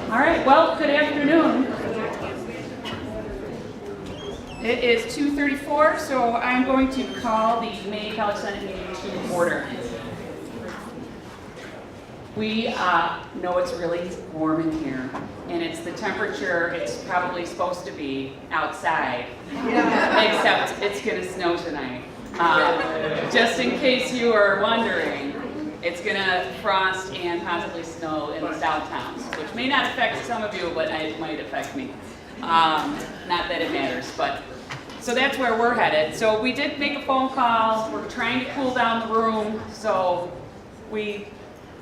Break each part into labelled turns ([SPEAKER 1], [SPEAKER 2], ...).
[SPEAKER 1] All right, well, good afternoon. It is 2:34, so I'm going to call the May College Senate meeting to order. We know it's really warm in here, and it's the temperature it's probably supposed to be outside, except it's going to snow tonight. Just in case you are wondering, it's going to frost and possibly snow in the south towns, which may not affect some of you, but it might affect me. Not that it matters, but so that's where we're headed. So we did make a phone call. We're trying to cool down the room, so we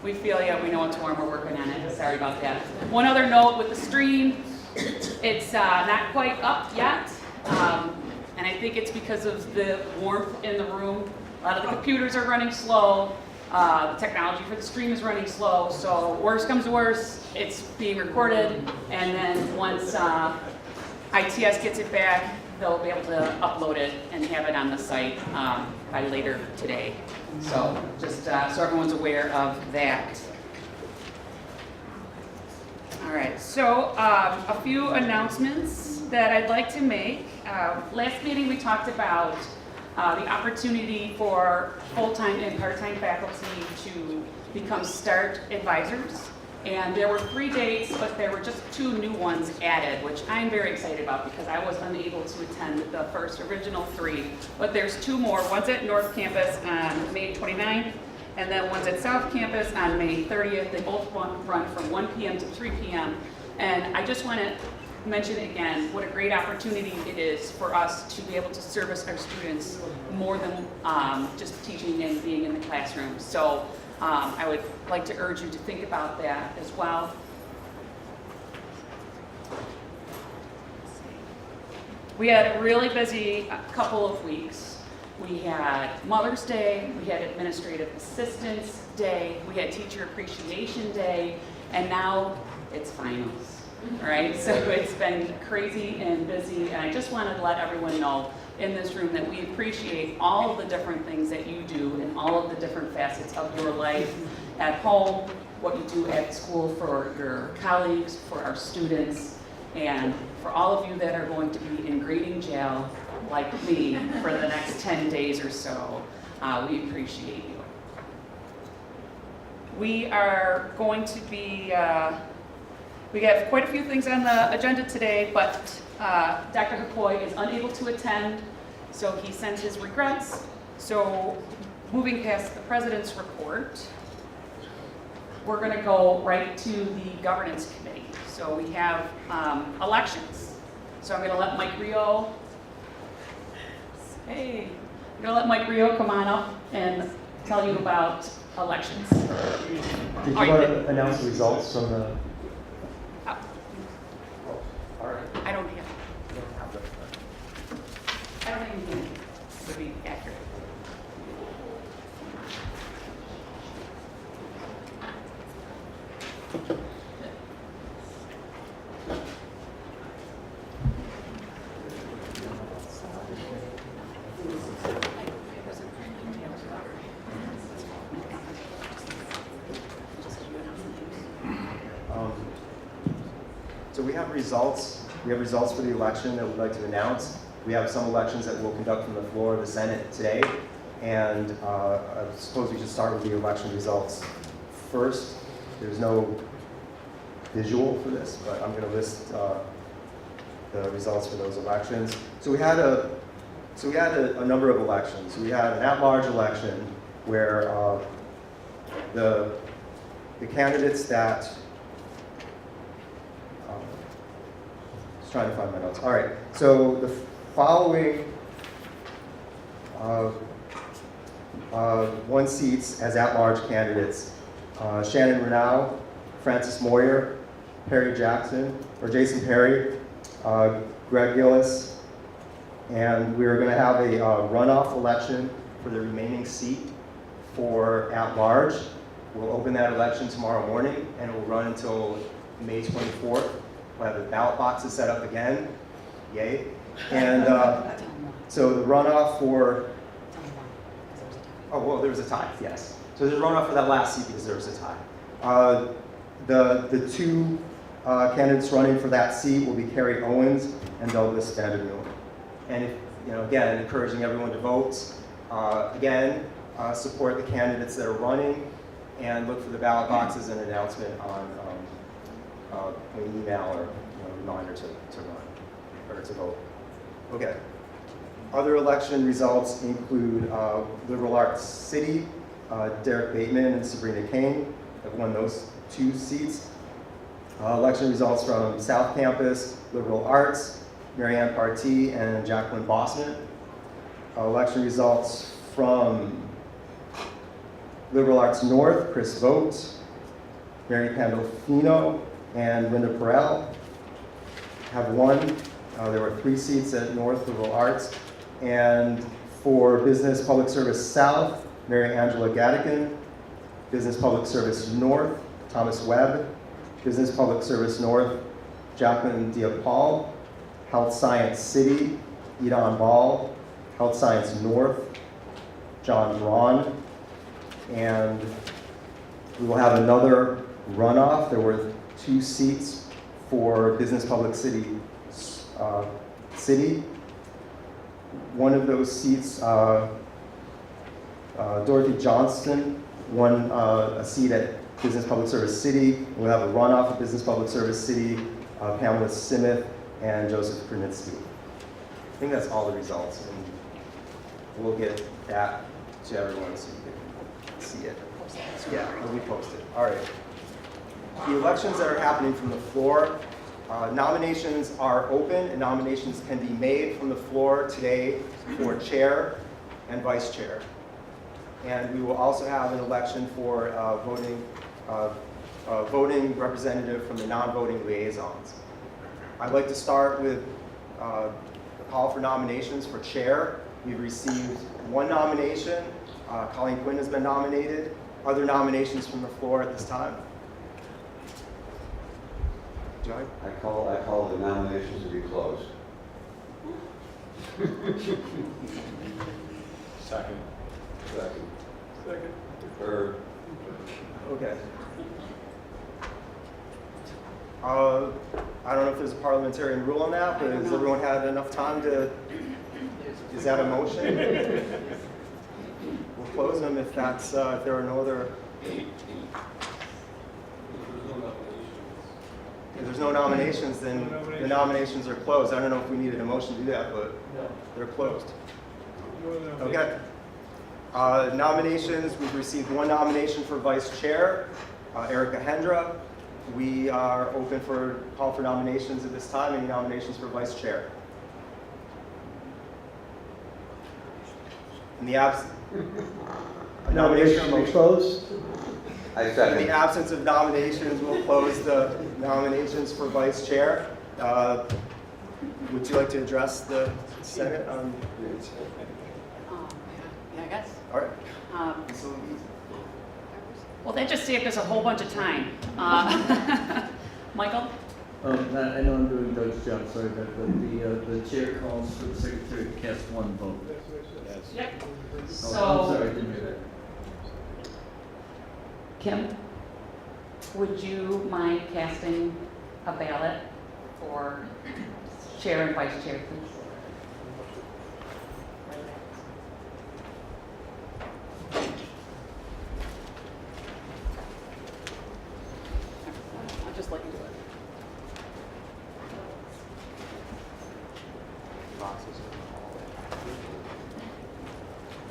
[SPEAKER 1] feel, yeah, we know it's warm. We're working on it. Sorry about that. One other note with the stream, it's not quite up yet, and I think it's because of the warmth in the room. A lot of the computers are running slow. The technology for the stream is running slow, so worst comes to worst, it's being recorded, and then once ITS gets it back, they'll be able to upload it and have it on the site by later today. So just so everyone's aware of that. All right, so a few announcements that I'd like to make. Last meeting we talked about the opportunity for full-time and part-time faculty to become START advisors. And there were 3 dates, but there were just 2 new ones added, which I'm very excited about because I was unable to attend the first original 3. But there's 2 more. One's at North Campus on May 29th, and then one's at South Campus on May 30th. They both run from 1 p.m. to 3 p.m. And I just want to mention again what a great opportunity it is for us to be able to service our students more than just teaching and being in the classroom. So I would like to urge you to think about that as well. We had a really busy couple of weeks. We had Mother's Day, we had Administrative Assistance Day, we had Teacher Appreciation Day, and now it's finals. All right, so it's been crazy and busy, and I just wanted to let everyone know in this room that we appreciate all of the different things that you do and all of the different facets of your life at home, what you do at school for your colleagues, for our students, and for all of you that are going to be in grading jail, like me, for the next 10 days or so. We appreciate you. We are going to be we have quite a few things on the agenda today, but Dr. Hapoy is unable to attend, so he sends his regrets. So moving past the President's report, we're going to go right to the Governance Committee. So we have elections. So I'm going to let Mike Rio, come on up and tell you about elections.
[SPEAKER 2] Did you want to announce the results from the...
[SPEAKER 1] I don't have. I don't think it would be accurate.
[SPEAKER 2] So we have results. We have results for the election that we'd like to announce. We have some elections that we'll conduct from the floor of the Senate today. And I suppose we should start with the election results first. There's no visual for this, but I'm going to list the results for those elections. So we had a number of elections. We had an at-large election where the candidates that trying to find my notes. All right, so the following won seats as at-large candidates: Shannon Renaud, Francis Moyer, Jason Perry, Greg Gillis, and we are going to have a runoff election for the remaining seat for at-large. We'll open that election tomorrow morning, and it will run until May 24th. We'll have the ballot boxes set up again. Yay. And so the runoff for, there was a tie, yes. So there's a runoff for that last seat because there was a tie. The two candidates running for that seat will be Carrie Owens and Douglas Vandermeer. And if, again, encouraging everyone to vote. Again, support the candidates that are running and look for the ballot boxes and announcement on an email or reminder to run or to vote. Okay. Other election results include Liberal Arts City, Derek Bateman and Sabrina Kane have won those 2 seats. Election results from South Campus, Liberal Arts, Marianne Partee and Jacqueline Bossman. Election results from Liberal Arts North, Chris Vogt, Mary Pandolfino, and Linda Perel have won. There were 3 seats at North Liberal Arts. And for Business Public Service South, Mary Angela Gadigan. Business Public Service North, Thomas Webb. Business Public Service North, Jacqueline Diapal. Health Science City, Edon Ball. Health Science North, John Braun. And we will have another runoff. There were 2 seats for Business Public City. One of those seats, Dorothy Johnston won a seat at Business Public Service City. We'll have a runoff at Business Public Service City, Pamela Simith and Joseph Krnitsky. I think that's all the results, and we'll get that to everyone so you can see it. Yeah, it'll be posted. All right. The elections that are happening from the floor, nominations are open, and nominations can be made from the floor today for chair and vice chair. And we will also have an election for voting representative from the non-voting liaisons. I'd like to start with the call for nominations for chair. We've received 1 nomination. Colleen Quinn has been nominated. Other nominations from the floor at this time? Joy?
[SPEAKER 3] I call the nominations to be closed.
[SPEAKER 4] Second.
[SPEAKER 3] Third.
[SPEAKER 2] Okay. I don't know if there's a parliamentarian rule on that, but has everyone had enough time to, is that a motion? We'll close them if that's, if there are no other. If there's no nominations, then the nominations are closed. I don't know if we needed a motion to do that, but they're closed. Okay. Nominations, we've received 1 nomination for vice chair, Erica Hendra. We are open for call for nominations at this time. Any nominations for vice chair? In the absence,
[SPEAKER 5] Nomination will be closed.
[SPEAKER 3] I
[SPEAKER 2] in the
[SPEAKER 3] second.
[SPEAKER 2] absence of nominations, we'll close the nominations for vice chair. Would you like to address the Senate?
[SPEAKER 1] Yeah, I guess.
[SPEAKER 2] All right.
[SPEAKER 1] Well, that just saved us a whole bunch of time. Michael?
[SPEAKER 5] I know I'm doing Doug's job, sorry, but the chair calls for the secretary to cast 1 vote.
[SPEAKER 1] Yep.
[SPEAKER 5] Oh, I'm
[SPEAKER 1] So,
[SPEAKER 5] sorry, I didn't hear that.
[SPEAKER 1] Kim, would you mind casting a ballot for chair and vice chair, please? I'll just let you do it.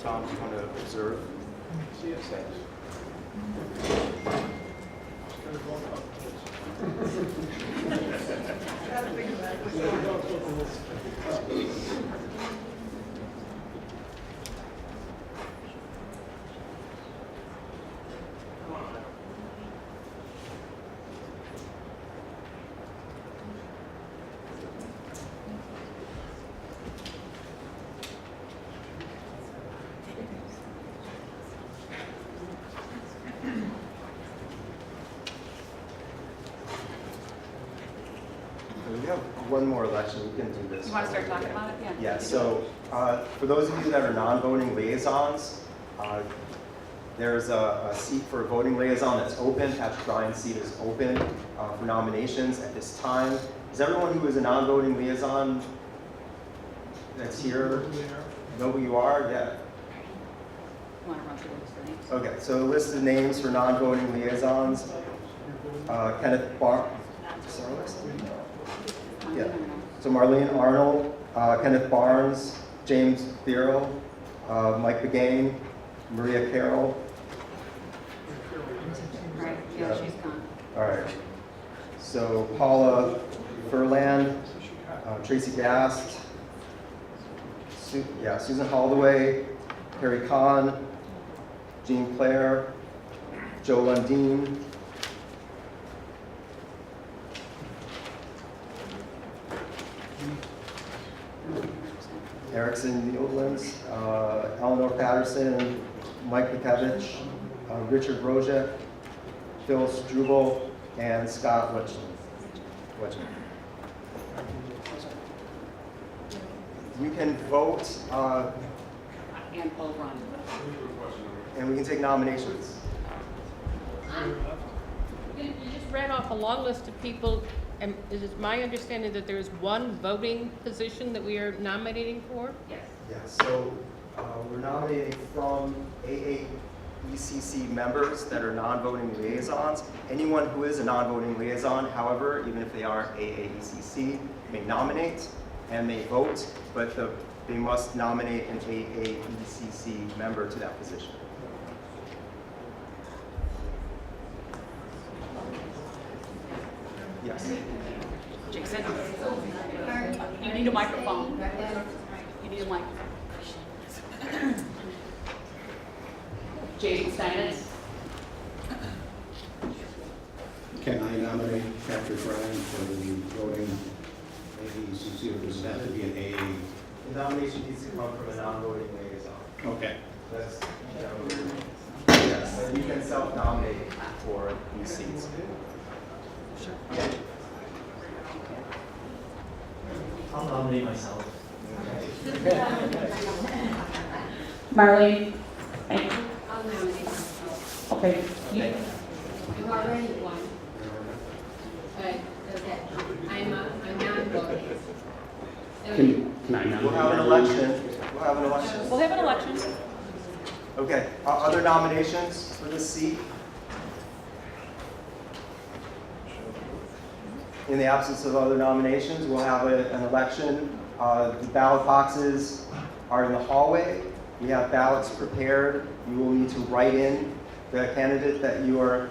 [SPEAKER 2] Tom, do you want to observe? We have 1 more election. We can do this.
[SPEAKER 1] You want to start talking about it?
[SPEAKER 2] Yeah, so for those of you that are non-voting liaisons, There's a seat for a voting liaison that's open. Patrick Ryan's seat is open for nominations at this time. Is everyone who is a non-voting liaison that's here know who you are? Yeah.
[SPEAKER 1] Want to run through those names?
[SPEAKER 2] Okay, so the list of names for non-voting liaisons. Kenneth Bar. Yeah. So Marlene Arnold, Kenneth Barnes, James Thierl, Mike Begane, Maria Carroll.
[SPEAKER 1] Right, yeah, she's gone.
[SPEAKER 2] All right. So Paula Furland, Tracy Gast, Susan Holloway, Harry Kahn, Jean Claire, Joe Lundeen, Erickson Needlands, Eleanor Patterson, Mike Pikevich, Richard Rojek, Phil Struble, and Scott Wetchman. You can vote,
[SPEAKER 1] And Paul Ron.
[SPEAKER 2] and we can take nominations.
[SPEAKER 4] You just read off a long list of people, and is it my understanding that there is one voting position that we are nominating for?
[SPEAKER 1] Yes.
[SPEAKER 2] Yeah, so we're nominating from AAECC members that are non-voting liaisons. Anyone who is a non-voting liaison, however, even if they are AAECC, may nominate and may vote, but they must nominate an AAECC member to that position. Yes.
[SPEAKER 1] Jason? You need a microphone. You need a mic. Jason Steinitz?
[SPEAKER 6] Can I nominate Patrick Ryan for the voting AECC, or does it have to be an AA?
[SPEAKER 2] The nomination needs to come from a non-voting liaison.
[SPEAKER 6] Okay.
[SPEAKER 2] That's, yes, you can self-nominate for these seats.
[SPEAKER 7] I'll nominate myself.
[SPEAKER 1] Marlene? Thank you.
[SPEAKER 8] I'll nominate myself.
[SPEAKER 1] Okay.
[SPEAKER 8] I've already won. But, okay, I'm non-voting.
[SPEAKER 6] Can I nominate?
[SPEAKER 2] We'll have an election. We'll have an election.
[SPEAKER 1] We'll have an election.
[SPEAKER 2] Okay, other nominations for this seat? In the absence of other nominations, we'll have an election. The ballot boxes are in the hallway. We have ballots prepared. You will need to write in the candidate that you are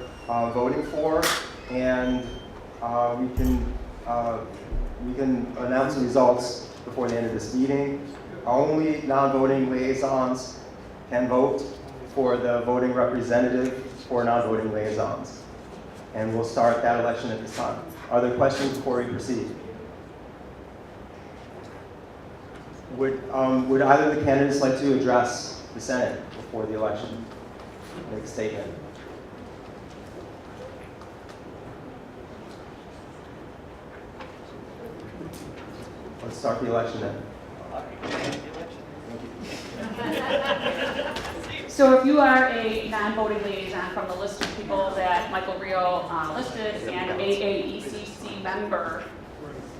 [SPEAKER 2] voting for, and we can announce the results before the end of this meeting. Only non-voting liaisons can vote for the voting representative for non-voting liaisons. And we'll start that election at this time. Are there questions before we proceed? Would either of the candidates like to address the Senate before the election? Make a statement. Let's start the election then.
[SPEAKER 1] So if you are a non-voting liaison from the list of people that Michael Rio listed and AAECC member,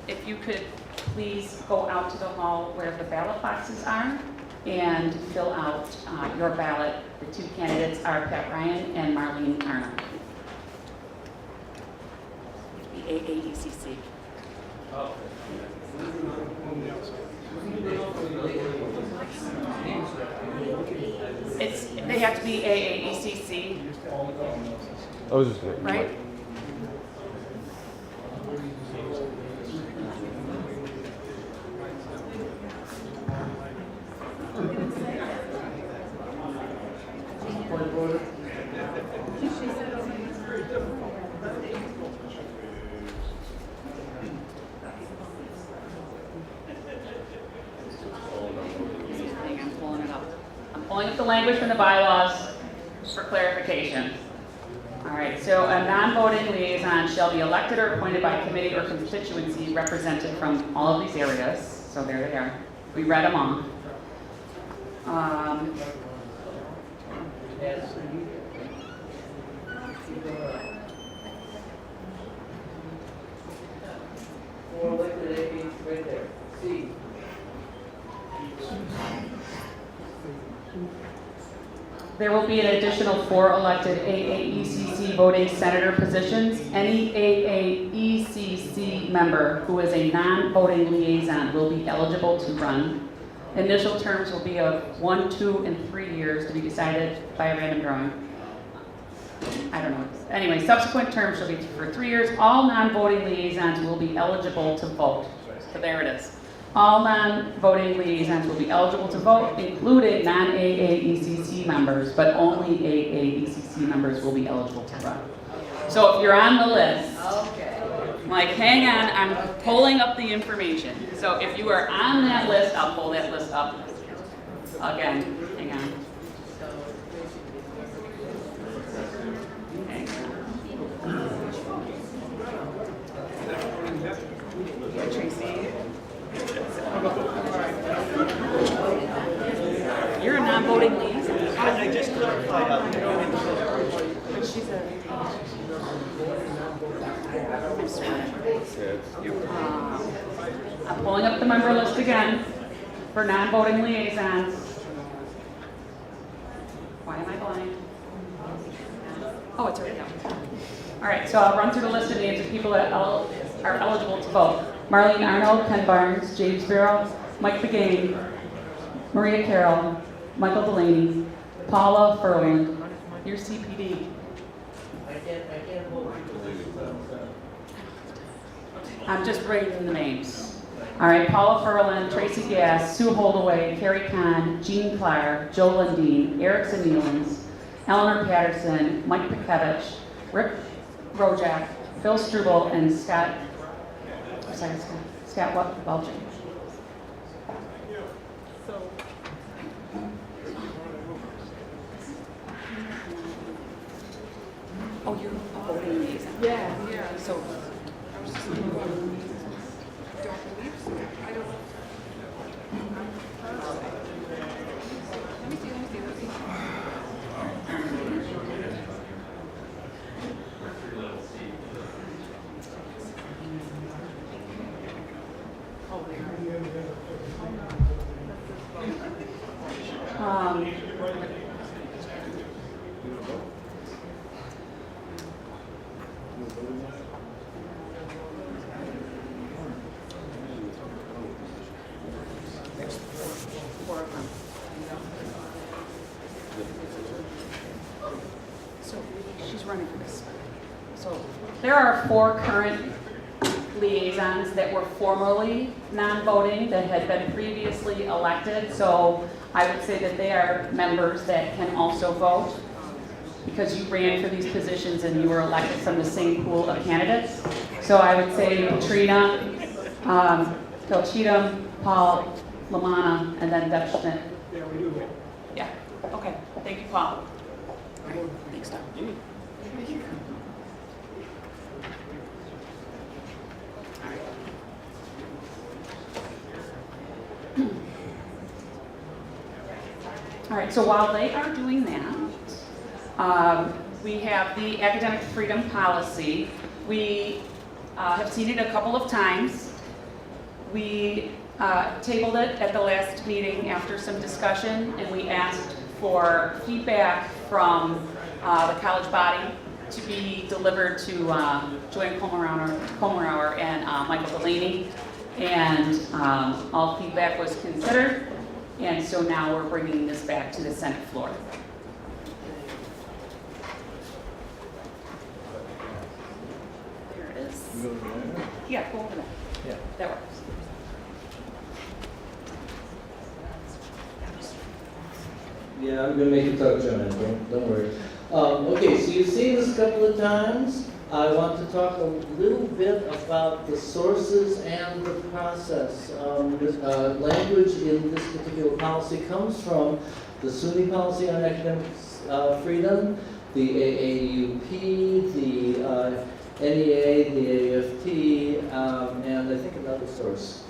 [SPEAKER 1] if you could please go out to the hall where the ballot boxes are and fill out your ballot. The two candidates are Pat Ryan and Marlene Arnold. The AAECC. They have to be AAECC, right? I'm pulling it up. I'm pulling up the language from the bylaws for clarification. All right, so a non-voting liaison shall be elected or appointed by committee or constituency represented from all of these areas. So there they are. We read them all.
[SPEAKER 9] Four elected AAs right there. C.
[SPEAKER 1] There will be an additional 4 elected AAECC voting senator positions. Any AAECC member who is a non-voting liaison will be eligible to run. Initial terms will be of 1, 2, and 3 years to be decided by a random drawing. I don't know. Anyway, subsequent terms shall be for 3 years. All non-voting liaisons will be eligible to vote. So there it is. All non-voting liaisons will be eligible to vote, including non-AAECC members, but only AAECC members will be eligible to run. So if you're on the list, like, hang on, I'm pulling up the information. So if you are on that list, I'll pull that list up again. Hang on. Tracy. You're a non-voting liaison.
[SPEAKER 7] I just clarified,
[SPEAKER 1] But she's a. I'm pulling up the member list again for non-voting liaisons. Why am I blind? Oh, it's already out. All right, so I'll run through the list of names of people that are eligible to vote. Marlene Arnold, Ken Barnes, James Barrow, Mike Begane, Maria Carroll, Michael Delaney, Paula Furland, your CPD.
[SPEAKER 9] I can't vote.
[SPEAKER 1] I'm just reading the names. All right, Paula Furland, Tracy Gass, Sue Holdaway, Carrie Kahn, Jean Clark, Joe Lundeen, Eric Nealons, Eleanor Patterson, Mike Pikevich, Rick Rojak, Phil Struble, and Scott Welch. Oh, you're a voting liaison? Yeah. So. So she's running for this. So there are 4 current liaisons that were formerly non-voting that had been previously elected. So I would say that they are members that can also vote because you ran for these positions and you were elected from the same pool of candidates. So I would say Katrina, Phil Cheatham, Paul Lamanna, and then Deb Schmidt. Yeah, okay. Thank you, Paul. All right, thanks, Doc. All right, so while they are doing that, we have the academic freedom policy. We have seen it a couple of times. We tabled it at the last meeting after some discussion, and we asked for feedback from the college body to be delivered to Joanne Comerauer and Michael Delaney, and all feedback was considered, and so now we're bringing this back to the Senate floor. There it is. Yeah, go over there.
[SPEAKER 5] Yeah.
[SPEAKER 1] That works.
[SPEAKER 5] Yeah, I'm gonna make you talk, Joanne, don't worry. Okay, so you've seen this a couple of times. I want to talk a little bit about the sources and the process. Language in this particular policy comes from the SUNY policy on academic freedom, the AAUP, the NEA, the AFT, and I think another source.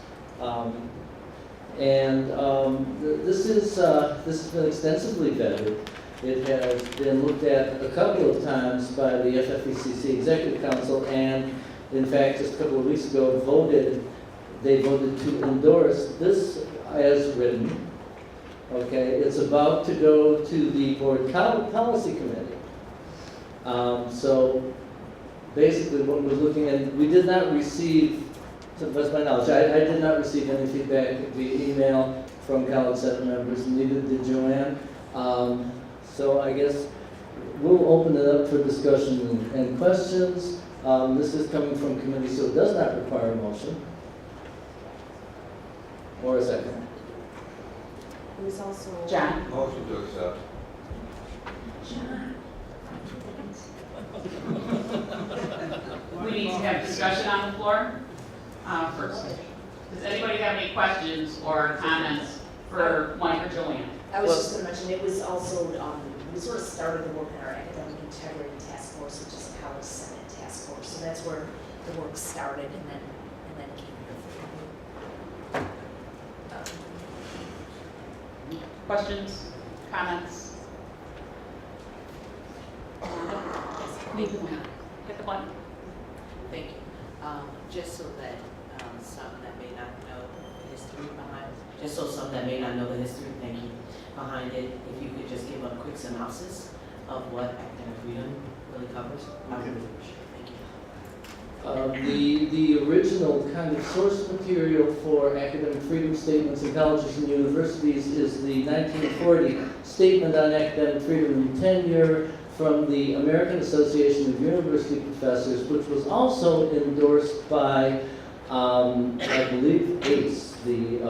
[SPEAKER 5] This has been extensively vetted, It has been looked at a couple of times by the FFECC Executive Council, and in fact, just a couple of weeks ago, they voted to endorse this as written. Okay, it's about to go to the Board Policy Committee. So basically what we're looking at, we did not receive, to the best of my knowledge, I did not receive any feedback via email from College Senate members, neither did Joanne. So I guess we'll open it up for discussion and questions. This is coming from committee, so it does not require a motion. Or a second.
[SPEAKER 8] It was also.
[SPEAKER 1] John?
[SPEAKER 3] Motion to accept.
[SPEAKER 1] We need to have discussion on the floor first. Does anybody have any questions or comments for Mike or Joanne?
[SPEAKER 10] I was just going to mention, it was also, we sort of started the work in our academic integrity task force, which is a college senate task force. So that's where the work started, and then came here.
[SPEAKER 1] Questions, comments? Hit the button.
[SPEAKER 11] Thank you. Just so that some that may not know the history behind, just so some that may not know the history, thank you, behind it, if you could just give a quick synopsis of what academic freedom really covers, I would really appreciate it. Thank you.
[SPEAKER 5] The original kind of source material for academic freedom statements in colleges and universities is the 1940 Statement on Academic Freedom and Tenure from the American Association of University Professors, which was also endorsed by, I believe, ACE, it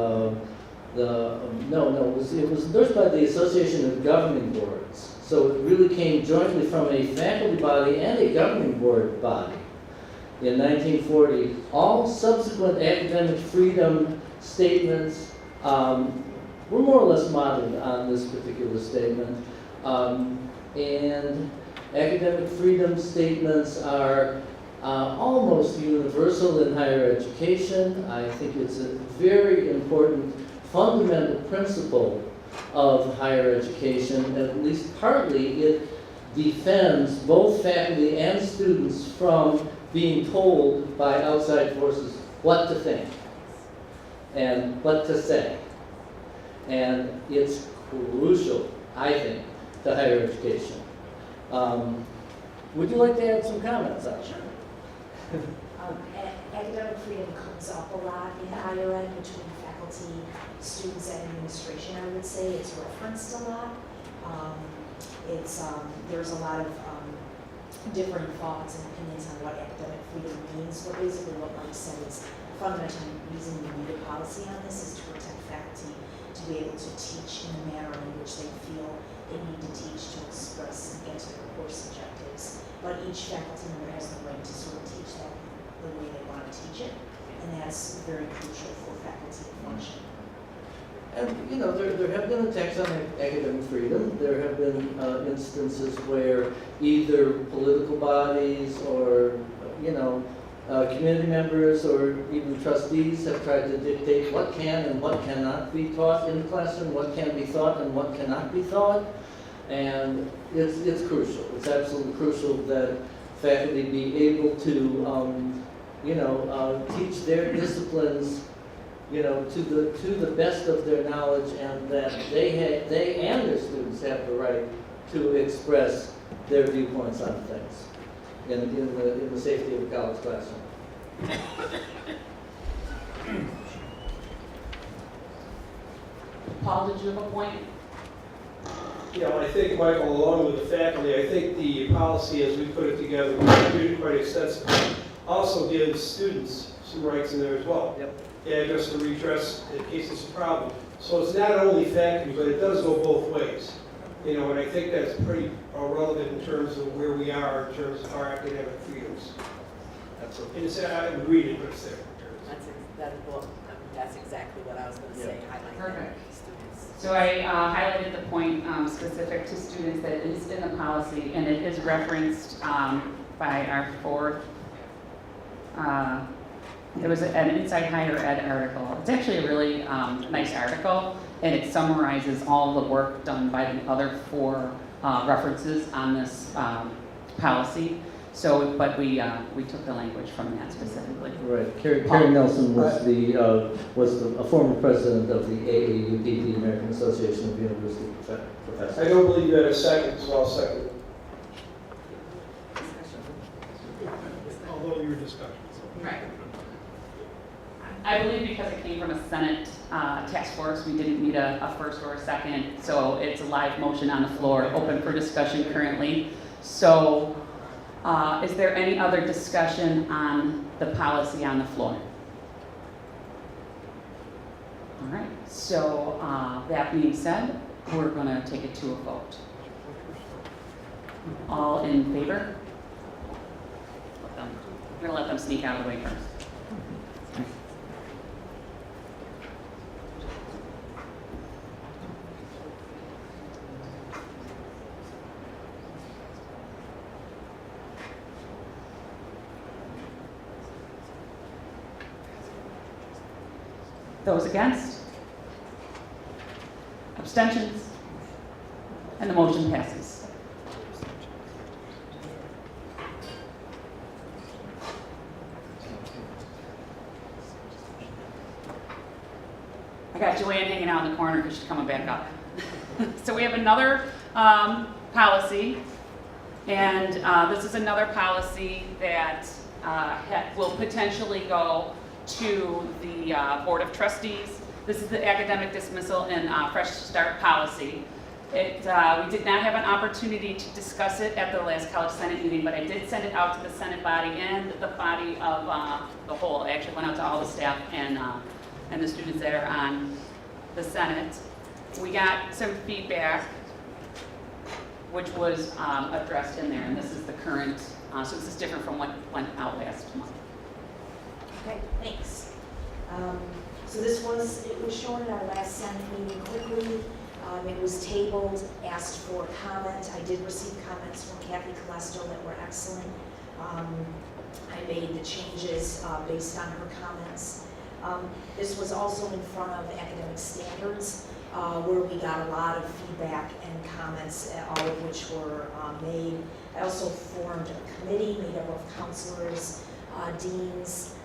[SPEAKER 5] was endorsed by the Association of Governing Boards. So it really came jointly from a faculty body and a governing board body. In 1940, all subsequent academic freedom statements were more or less modeled on this particular statement. And academic freedom statements are almost universal in higher education. I think it's a very important fundamental principle of higher education. At least partly it defends both faculty and students from being told by outside forces what to think and what to say. And it's crucial, I think, to higher education. Would you like to add some comments on that?
[SPEAKER 10] Academic freedom comes up a lot in higher ed between faculty, students, and administration, I would say. It's referenced a lot. There's a lot of differing thoughts and opinions on what academic freedom means. But basically what Mike said is the fundamental reason we need a policy on this is to protect faculty to be able to teach in the manner in which they feel they need to teach to express and get to their course objectives. But each faculty member has the right to sort of teach that the way they want to teach it, and that's very crucial for faculty to function.
[SPEAKER 5] And, you know, there have been attacks on academic freedom. There have been instances where either political bodies or, community members or even trustees have tried to dictate what can and what cannot be taught in the classroom, what can be thought and what cannot be thought. And it's crucial. It's absolutely crucial that faculty be able to, teach their disciplines to the best of their knowledge, and that they and their students have the right to express their viewpoints on things in the safety of the college classroom.
[SPEAKER 1] Paul, did you have a point?
[SPEAKER 12] I think, Michael, along with the faculty, I think the policy as we put it together, we reviewed it quite extensively, also gives students some rights in there as well.
[SPEAKER 5] Yep.
[SPEAKER 12] Yeah, just to redress in case it's a problem. So it's not only faculty, but it does go both ways. And I think that's pretty relevant in terms of where we are in terms of our academic freedoms.
[SPEAKER 5] Absolutely.
[SPEAKER 12] And it's, I would read it, but it's there.
[SPEAKER 11] That's exactly what I was going to say, highlight that
[SPEAKER 1] Perfect.
[SPEAKER 11] for students.
[SPEAKER 1] So I highlighted the point specific to students that is in the policy, and it is referenced by our fourth. There was an Inside Higher Ed article. It's actually a really nice article, and it summarizes all the work done by the other four references on this policy. So, but we took the language from that specifically.
[SPEAKER 5] Right, Carrie Nelson was a former president of the AAUP, the American Association of University Professors.
[SPEAKER 12] I don't believe you had a second, so I'll second it.
[SPEAKER 6] Although your discussions.
[SPEAKER 1] Right. I believe because it came from a Senate task force, we didn't need a first or a second, so it's a live motion on the floor, open for discussion currently. So, is there any other discussion on the policy on the floor? All right, so that being said, we're going to take it to a vote. All in favor? I'm going to let them sneak out of the way first. Those against? Abstentions? And the motion passes. I got Joanne hanging out in the corner because she's coming back up. So we have another policy, and this is another policy that will potentially go to the Board of Trustees. This is the academic dismissal and fresh start policy. We did not have an opportunity to discuss it at the last College Senate meeting, but I did send it out to the Senate body and the body of the whole. I actually went out to all the staff and the students that are on the Senate. We got some feedback, which was addressed in there, and this is the current, so this is different from what went out last month.
[SPEAKER 10] Okay, thanks. So it was shown at our last Senate meeting quickly. It was tabled, asked for comment. I did receive comments from Kathy Colesto that were excellent. I made the changes based on her comments. This was also in front of academic standards, where we got a lot of feedback and comments, all of which were made. I also formed a committee made up of counselors, deans,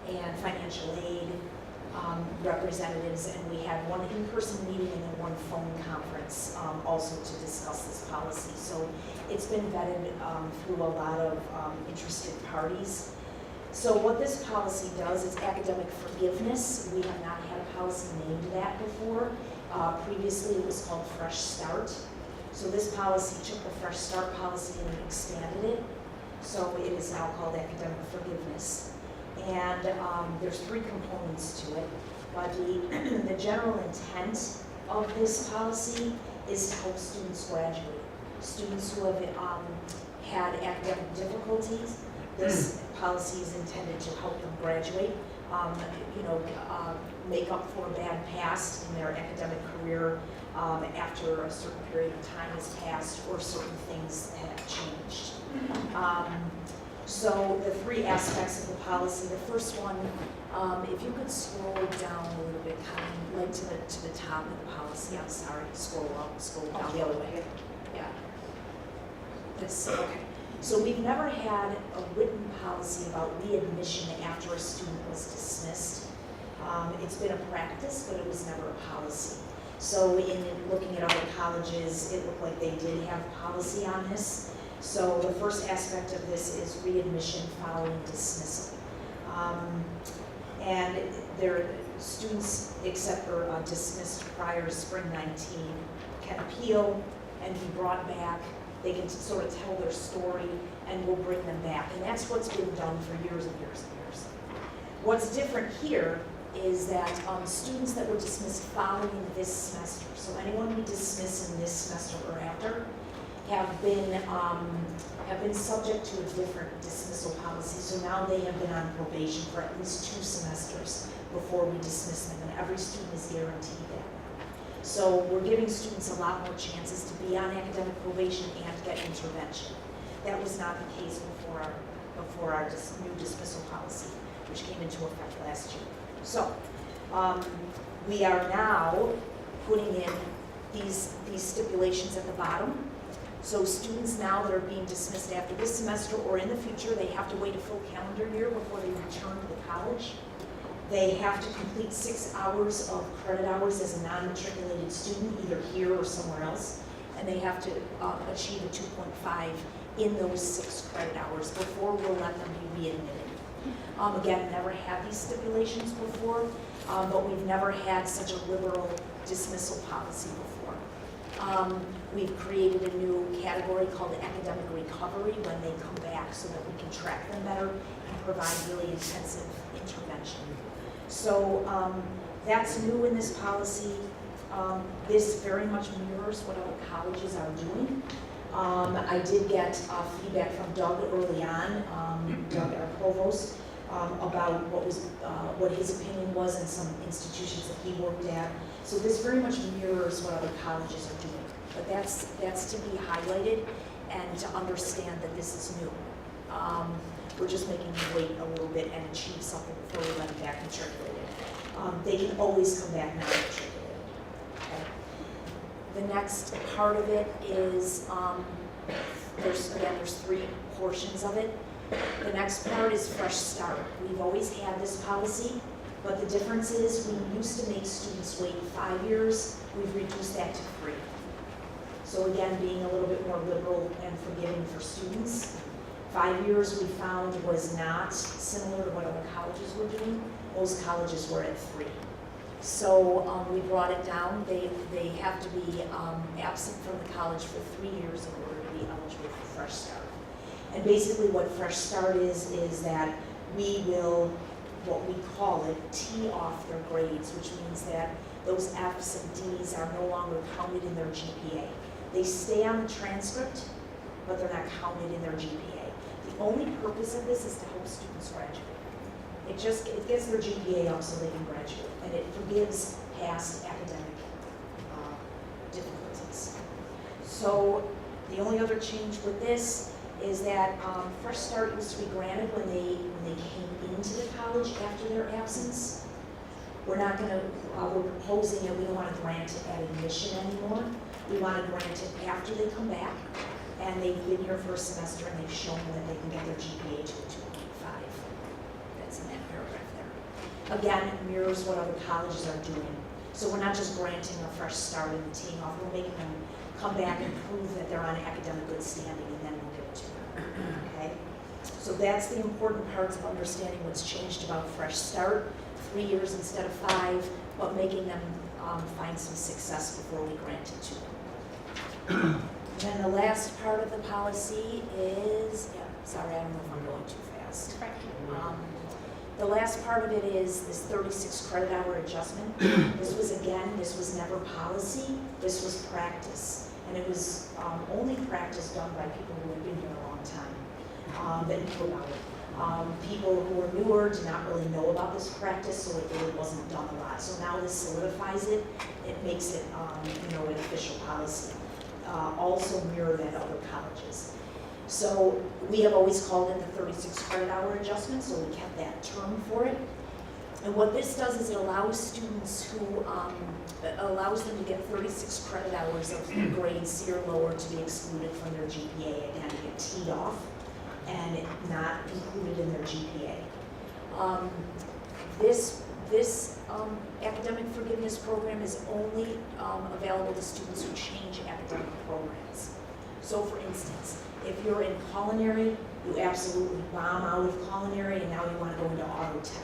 [SPEAKER 10] and financial aid representatives, and we had one in-person meeting and then one phone conference also to discuss this policy. So it's been vetted through a lot of interested parties. So what this policy does is academic forgiveness. We have not had a policy named that before. Previously it was called Fresh Start. So this policy took the Fresh Start policy and expanded it. So it is now called academic forgiveness. And there's three components to it. But the general intent of this policy is to help students graduate. Students who have had academic difficulties, this policy is intended to help them graduate, make up for a bad past in their academic career after a certain period of time has passed or certain things have changed. So the three aspects of the policy, the first one, if you could scroll down a little bit, like to the top of the policy, I'm sorry, scroll down the other way. Yeah. This, okay. So we've never had a written policy about readmission after a student was dismissed. It's been a practice, but it was never a policy. So in looking at other colleges, it looked like they did have policy on this. So the first aspect of this is readmission following dismissal. And their students, except for dismissed prior to spring 19, can appeal and be brought back. They can sort of tell their story and we'll bring them back. And that's what's been done for years and years and years. What's different here is that students that were dismissed following this semester, so anyone we dismiss in this semester or after, have been subject to a different dismissal policy. So now they have been on probation for at least 2 semesters before we dismiss them, and every student is guaranteed that. So we're giving students a lot more chances to be on academic probation and get intervention. That was not the case before our new dismissal policy, which came into effect last year. So we are now putting in these stipulations at the bottom. So students now that are being dismissed after this semester or in the future, they have to wait a full calendar year before they return to the college. They have to complete 6 hours of credit hours as a non-matriculated student, either here or somewhere else. And they have to achieve a 2.5 in those 6 credit hours before we'll let them be readmitted. Again, never had these stipulations before, but we've never had such a liberal dismissal policy before. We've created a new category called academic recovery when they come back so that we can track them better and provide really intensive intervention. So that's new in this policy. This very much mirrors what other colleges are doing. I did get feedback from Doug early on, Doug, our provost, about what his opinion was in some institutions that he worked at. So this very much mirrors what other colleges are doing. But that's to be highlighted and to understand that this is new. We're just making them wait a little bit and achieve something before we let them back matriculated. They can always come back non-matriculated. Okay. The next part of it is, there's 3 portions of it. The next part is Fresh Start. We've always had this policy, but the difference is we used to make students wait 5 years, we've reduced that to 3. So again, being a little bit more liberal and forgiving for students. 5 years we found was not similar to what other colleges were doing. Most colleges were at 3. So we brought it down. They have to be absent from the college for 3 years in order to be eligible for Fresh Start. And basically what Fresh Start is that we will, what we call it, tee off their grades, which means that those F's and D's are no longer counted in their GPA. They stay on the transcript, but they're not counted in their GPA. The only purpose of this is to help students graduate. It gets their GPA up so they can graduate, and it forgives past academic difficulties. So the only other change with this is that Fresh Start used to be granted when they came into the college after their absence. We're not going to, we're proposing it, we don't want to grant it at admission anymore. We want to grant it after they come back, and they've been here for a semester and they've shown that they can get their GPA to a 2.5. That's in that paragraph there. Again, it mirrors what other colleges are doing. So we're not just granting a fresh start and teeing off, we're making them come back and prove that they're on academic good standing, and then we'll give it to them, okay? So that's the important parts of understanding what's changed about Fresh Start, 3 years instead of 5, but making them find some success before we grant it to them. And then the last part of the policy is, sorry, I don't know if I'm going too fast. The last part of it is this 36 credit hour adjustment. This was never policy, this was practice. And it was only practice done by people who had been here a long time, that knew about it. People who were newer did not really know about this practice, so it really wasn't done a lot. So now this solidifies it, it makes it an official policy. Also mirror that other colleges. So we have always called it the 36 credit hour adjustment, so we kept that term for it. And what this does is it allows students who, allows them to get 36 credit hours of grade C or lower to be excluded from their GPA, again, to get teed off and not included in their GPA. This academic forgiveness program is only available to students who change academic programs. So for instance, if you're in culinary, you absolutely bomb out of culinary and now you want to go into auto tech.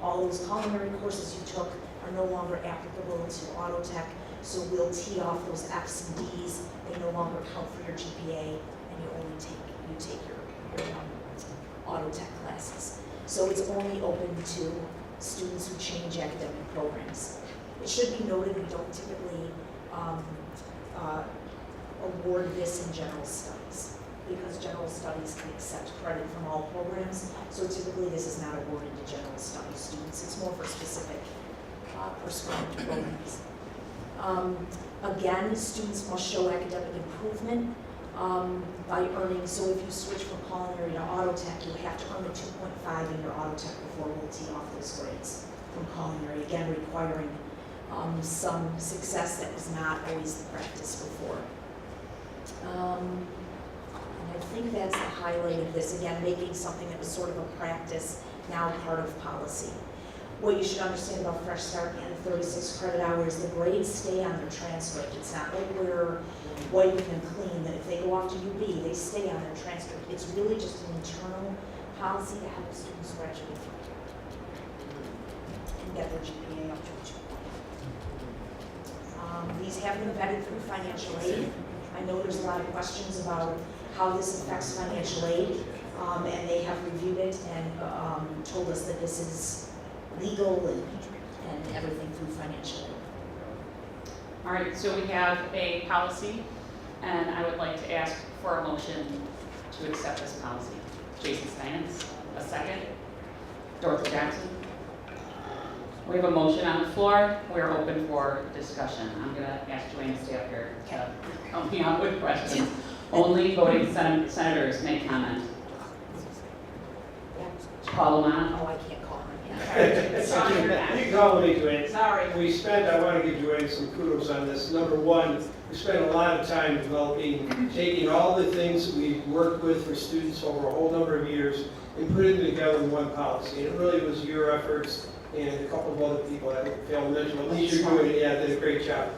[SPEAKER 10] All those culinary courses you took are no longer applicable to auto tech, so we'll tee off those F's and D's. They no longer count for your GPA, and you only take your auto tech classes. So it's only open to students who change academic programs. It should be noted we don't typically award this in general studies, because general studies can accept credit from all programs, so typically this is not awarded to general studies students. It's more for specific prescribed programs. Again, students must show academic improvement by earning, so if you switch from culinary to auto tech, you have to earn a 2.5 in your auto tech before we'll tee off those grades from culinary, again requiring some success that was not always the practice before. And I think that's the highlight of this, again, making something that was sort of a practice now part of policy. What you should understand about Fresh Start and 36 credit hours, the grades stay on their transcript. It's not like we're wiping them clean, that if they go off to UB, they stay on their transcript. It's really just an internal policy to help students graduate and get their GPA up to a 2. These have been vetted through financial aid. I know there's a lot of questions about how this affects financial aid, and they have reviewed it and told us that this is legal and everything through financial aid.
[SPEAKER 1] All right, so we have a policy, and I would like to ask for a motion to accept this policy. Jason Steinitz, a second. Dorothy Johnson. We have a motion on the floor. We're open for discussion. I'm going to ask Joanne to stay up here to help me out with questions. Only voting senators may comment. Call them on.
[SPEAKER 10] Oh, I can't call her yet.
[SPEAKER 12] You can call me, Joanne.
[SPEAKER 11] Sorry.
[SPEAKER 12] I want to give Joanne some kudos on this. Number one, we spent a lot of time developing, taking all the things that we've worked with for students over a whole number of years and putting them together in one policy. And it really was your efforts and a couple of other people that I failed to mention. At least you're doing it. Yeah, did a great job.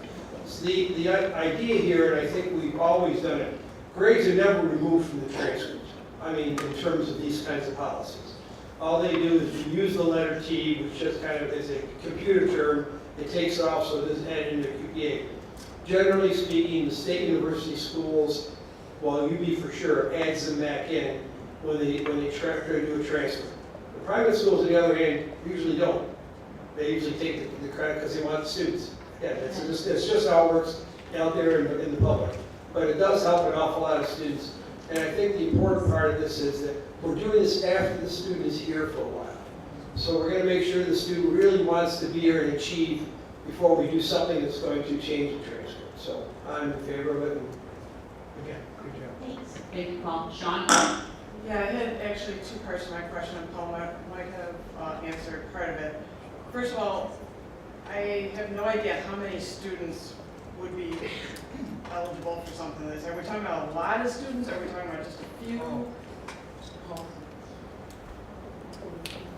[SPEAKER 12] So the idea here, and I think we've always done it, grades are never removed from the transcript. I mean, in terms of these kinds of policies. All they do is use the letter T, which just kind of is a computer term. It takes it off, so it doesn't add into QPA. Generally speaking, the state university schools, well, UB for sure, adds them back in when they do a transfer. The private schools, on the other hand, usually don't. They usually take the credit because they want the students. Yeah, it's just how it works out there in the public. But it does help an awful lot of students. And I think the important part of this is that we're doing this after the student is here for a while. So we're going to make sure the student really wants to be here and achieve before we do something that's going to change the transcript. So I'm in favor of it. And again, good job.
[SPEAKER 10] Thanks.
[SPEAKER 1] Thank you, Paul. Sean?
[SPEAKER 13] Yeah, I had actually two parts to my question, and Paul might have answered part of it. First of all, I have no idea how many students would be eligible for something like this. Are we talking about a lot of students? Are we talking about just a few?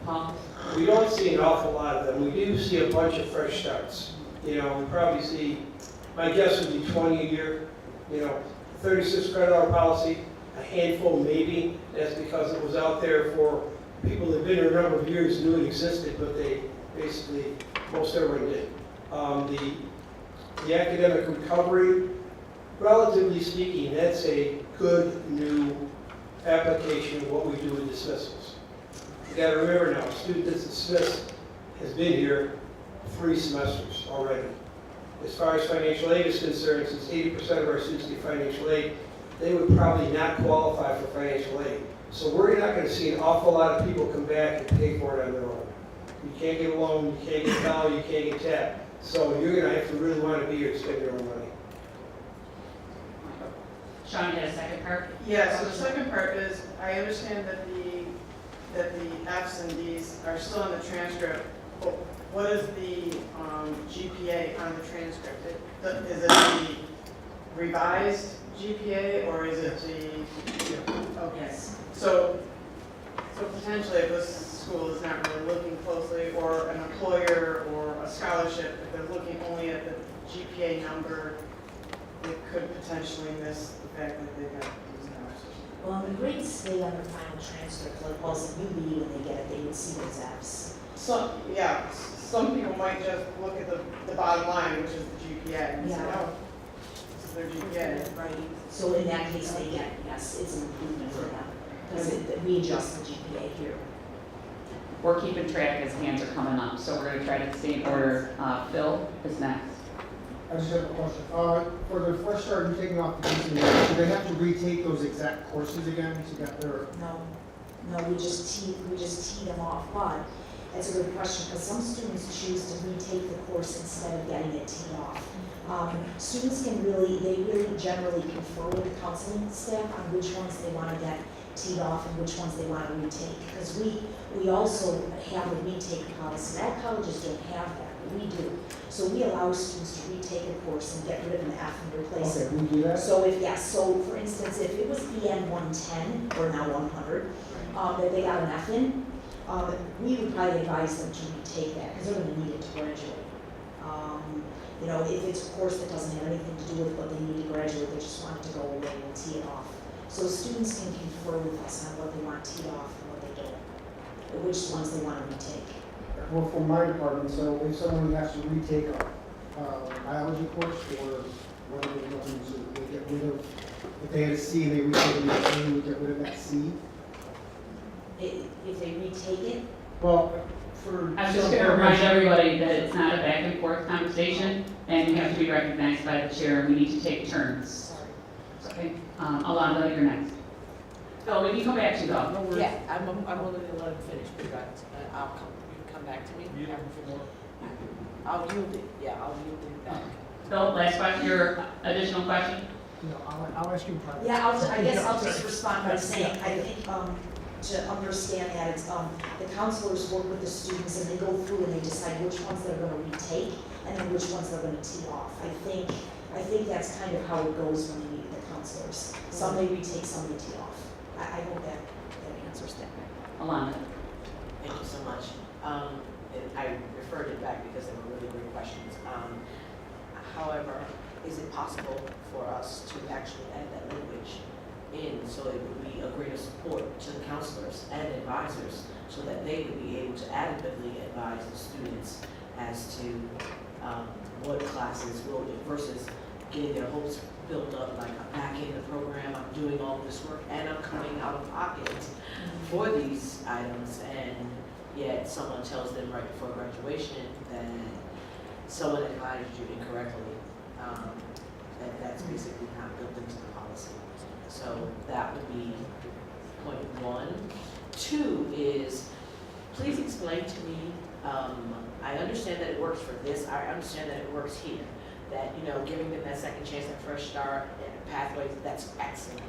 [SPEAKER 1] Paul?
[SPEAKER 12] We don't see an awful lot of them. We do see a bunch of fresh starts. You know, we probably see, my guess would be 20 a year. You know, 36 credit hour policy, a handful maybe. That's because it was out there for people that have been here a number of years, knew it existed, but they basically, most everyone did. The academic recovery, relatively speaking, that's a good new application of what we do with dismissals. You got to remember now, a student that's dismissed has been here 3 semesters already. As far as financial aid is concerned, since 80% of our students get financial aid, they would probably not qualify for financial aid. So we're not going to see an awful lot of people come back and pay for it on their own. You can't get a loan, you can't get Pell, you can't get TAP. So you're going to have to really want to be here to spend your own money.
[SPEAKER 1] Sean, you had a second part?
[SPEAKER 13] Yeah, so the second part is, I understand that the Fs and Ds are still in the transcript, but what is the GPA on the transcript? Is it the revised GPA, or is it the, okay. So potentially if this school is not really looking closely, or an employer or a scholarship, if they're looking only at the GPA number, it could potentially miss the fact that they got these numbers.
[SPEAKER 10] Well, the grades stay on their final transcript, like also UB, when they get it, they would see those Fs.
[SPEAKER 13] Some people might just look at the bottom line, which is the GPA, and say,
[SPEAKER 10] Yeah.
[SPEAKER 13] oh, this is their GPA.
[SPEAKER 10] Right, so in that case, they get, yes, it's an improvement for them, because we adjust the GPA here.
[SPEAKER 1] We're keeping track as hands are coming up, so we're going to try to stay in order. Phil is next.
[SPEAKER 14] I just have a question. For the Fresh Start and taking off the GCA, do they have to retake those exact courses again to get their?
[SPEAKER 10] No, we just tee them off, but that's a good question, because some students choose to retake the course instead of getting it teed off. Students they really generally confer with the counseling staff on which ones they want to get teed off and which ones they want to retake, because we also have a retake policy. That colleges don't have that. We do. So we allow students to retake a course and get rid of an F and replace it.
[SPEAKER 14] Okay, we do that?
[SPEAKER 10] So so for instance, if it was EN 110, or now 100, that they got an F in, we would probably advise them to retake that, because they're gonna need it to graduate. You know, if it's a course that doesn't have anything to do with what they need to graduate, they just want it to go away, we'll tee it off. So students can confer with us on what they want teed off and what they don't, or which ones they want to retake.
[SPEAKER 14] Well, for my department, so if someone has to retake a biology course or whatever the ones that they get rid of, if they had a C and they retake it, they would get rid of that C?
[SPEAKER 10] If they retake it,
[SPEAKER 14] Well,
[SPEAKER 1] I was just going to remind everybody that it's not a back and forth conversation, and you have to be recognized by the chair, and we need to take turns.
[SPEAKER 10] sorry.
[SPEAKER 1] Okay, Alonda, you're next. Phil, we can come back to you though.
[SPEAKER 11] Yeah, I'm willing to let him finish, but you can come back to me. I'll yield it, yeah, I'll yield it back.
[SPEAKER 1] Phil, last question, your additional question?
[SPEAKER 14] no, I'll ask you private.
[SPEAKER 10] Yeah, I guess I'll just respond by saying, I think, to understand that, it's, the counselors work with the students and they go through and they decide which ones they're gonna retake and then which ones they're gonna tee off. I think that's kind of how it goes when you meet with the counselors. Some they retake, some they tee off. I hope that answers that.
[SPEAKER 1] Alonda.
[SPEAKER 11] Thank you so much. And I referred it back because they were really great questions. However, is it possible for us to actually add that language in so it would be a greater support to the counselors and advisors so that they would be able to adequately advise the students as to what classes will be versus getting their hopes built up like I'm back in the program, I'm doing all this work, and I'm coming out of pocket for these items, and yet someone tells them right before graduation that someone advised you incorrectly. That's basically not built into the policy. So that would be point one. Two is, please explain to me, I understand that it works for this, I understand that it works here. That, you know, giving them that second chance, that fresh start, and pathways, that's excellent.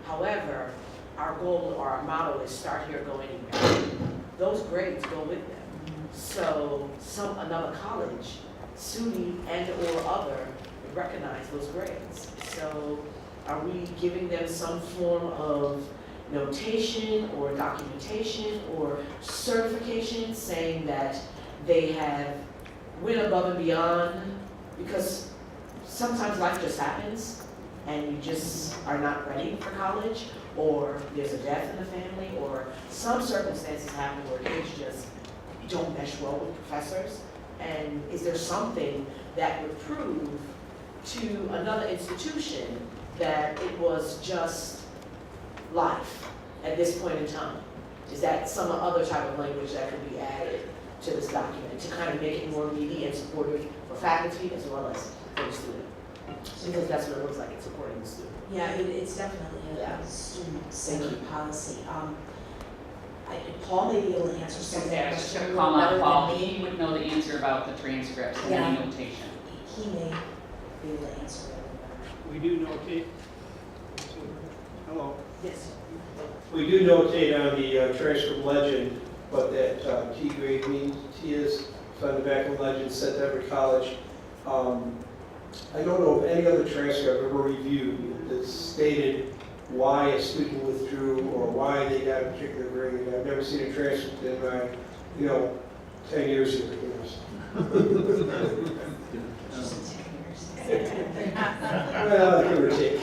[SPEAKER 11] However, our goal or our motto is start here, go anywhere. Those grades go with them. So another college, SUNY and or other, recognize those grades. So are we giving them some form of notation or documentation or certification saying that they have went above and beyond? Because sometimes life just happens and you just are not ready for college, or there's a death in the family, or some circumstances happen where kids just don't mesh well with professors. And is there something that would prove to another institution that it was just life at this point in time? Is that some other type of language that could be added to this document to kind of make it more meaty and supportive for faculty as well as for the student? Because that's what it looks like, it's supporting the student.
[SPEAKER 10] Yeah, it's definitely a student-centered policy. Paul may be able to answer some of that
[SPEAKER 1] I was just
[SPEAKER 10] question
[SPEAKER 1] going
[SPEAKER 10] a
[SPEAKER 1] to
[SPEAKER 10] little
[SPEAKER 1] call
[SPEAKER 10] better
[SPEAKER 1] out Paul.
[SPEAKER 10] than me.
[SPEAKER 1] He would know the answer about the transcripts and
[SPEAKER 10] Yeah.
[SPEAKER 1] any notation.
[SPEAKER 10] He may be able to answer that a little
[SPEAKER 12] We do notate, hello,
[SPEAKER 10] better. Yes.
[SPEAKER 12] we do notate on the transcript legend, but that T grade means T is on the back of the legend sent to every college. I don't know of any other transcript I've ever reviewed that stated why a student withdrew or why they got a particular grade. I've never seen a transcript in my, 10 years here. Well, give or take.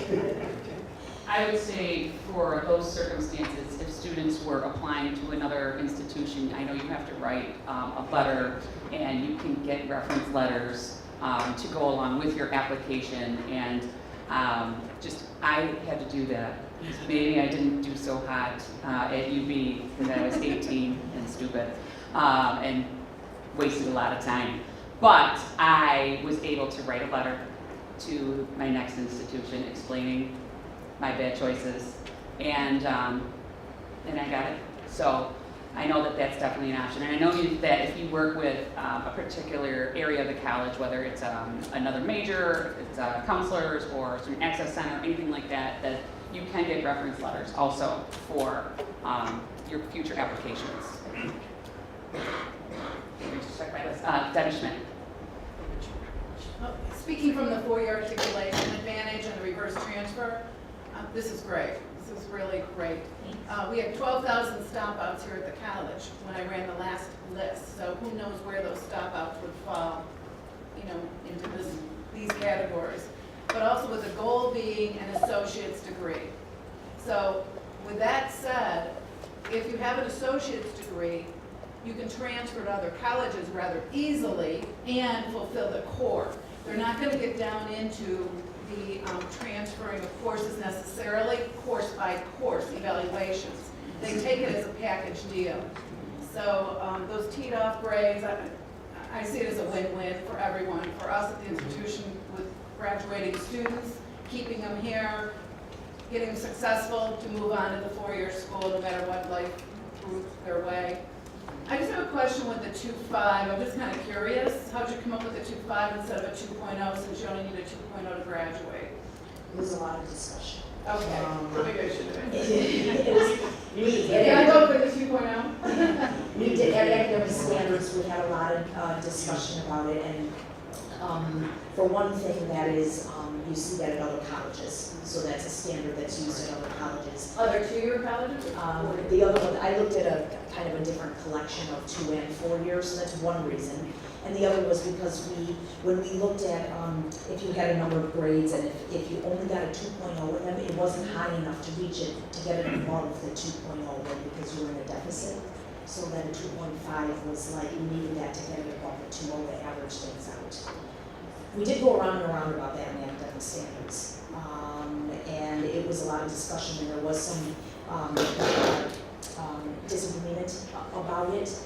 [SPEAKER 1] I would say for those circumstances, if students were applying to another institution, I know you have to write a letter and you can get reference letters to go along with your application, and I had to do that. Maybe I didn't do so hot at UB because I was 18 and stupid and wasted a lot of time. But I was able to write a letter to my next institution explaining my bad choices, and I got it. So I know that that's definitely an option. And I know that if you work with a particular area of the college, whether it's another major, it's counselors or student access center, anything like that, that you can get reference letters also for your future applications. Let me just check my list. Debbie Schmidt.
[SPEAKER 15] speaking from the four-year articulation advantage and the reverse transfer, this is great. This is really great. We have 12,000 stop-outs here at the college when I ran the last list, so who knows where those stop-outs would fall, into these categories. But also with the goal being an associate's degree. So with that said, if you have an associate's degree, you can transfer to other colleges rather easily and fulfill the core. They're not going to get down into the transferring of courses necessarily, course by course evaluations. They take it as a package deal. So those teed off grades, I see it as a win-win for everyone, for us at the institution with graduating students, keeping them here, getting them successful to move on to the four-year school no matter what life threw their way. I just have a question with the 2.5. I'm just kind of curious. How'd you come up with a 2.5 instead of a 2.0 since you only need a 2.0 to graduate?
[SPEAKER 10] There was a lot of discussion.
[SPEAKER 15] Okay, maybe I should have been.
[SPEAKER 10] Can
[SPEAKER 15] I go for the 2.0?
[SPEAKER 10] New academic standards, we had a lot of discussion about it, and for one thing, that is, you see that at other colleges, so that's a standard that's used at other colleges.
[SPEAKER 15] Other two-year colleges?
[SPEAKER 10] The other one, I looked at a kind of a different collection of 2 and 4 years, so that's one reason. And the other was because when we looked at if you had a number of grades and if you only got a 2.0 with them, it wasn't high enough to reach it, to get it above the 2.0 then because you were in a deficit. So then a 2.5 was like, you needed that to get it above the 2.0 to average things out. We did go around and around about that in academic standards. And it was a lot of discussion, and there was some disagreement about it.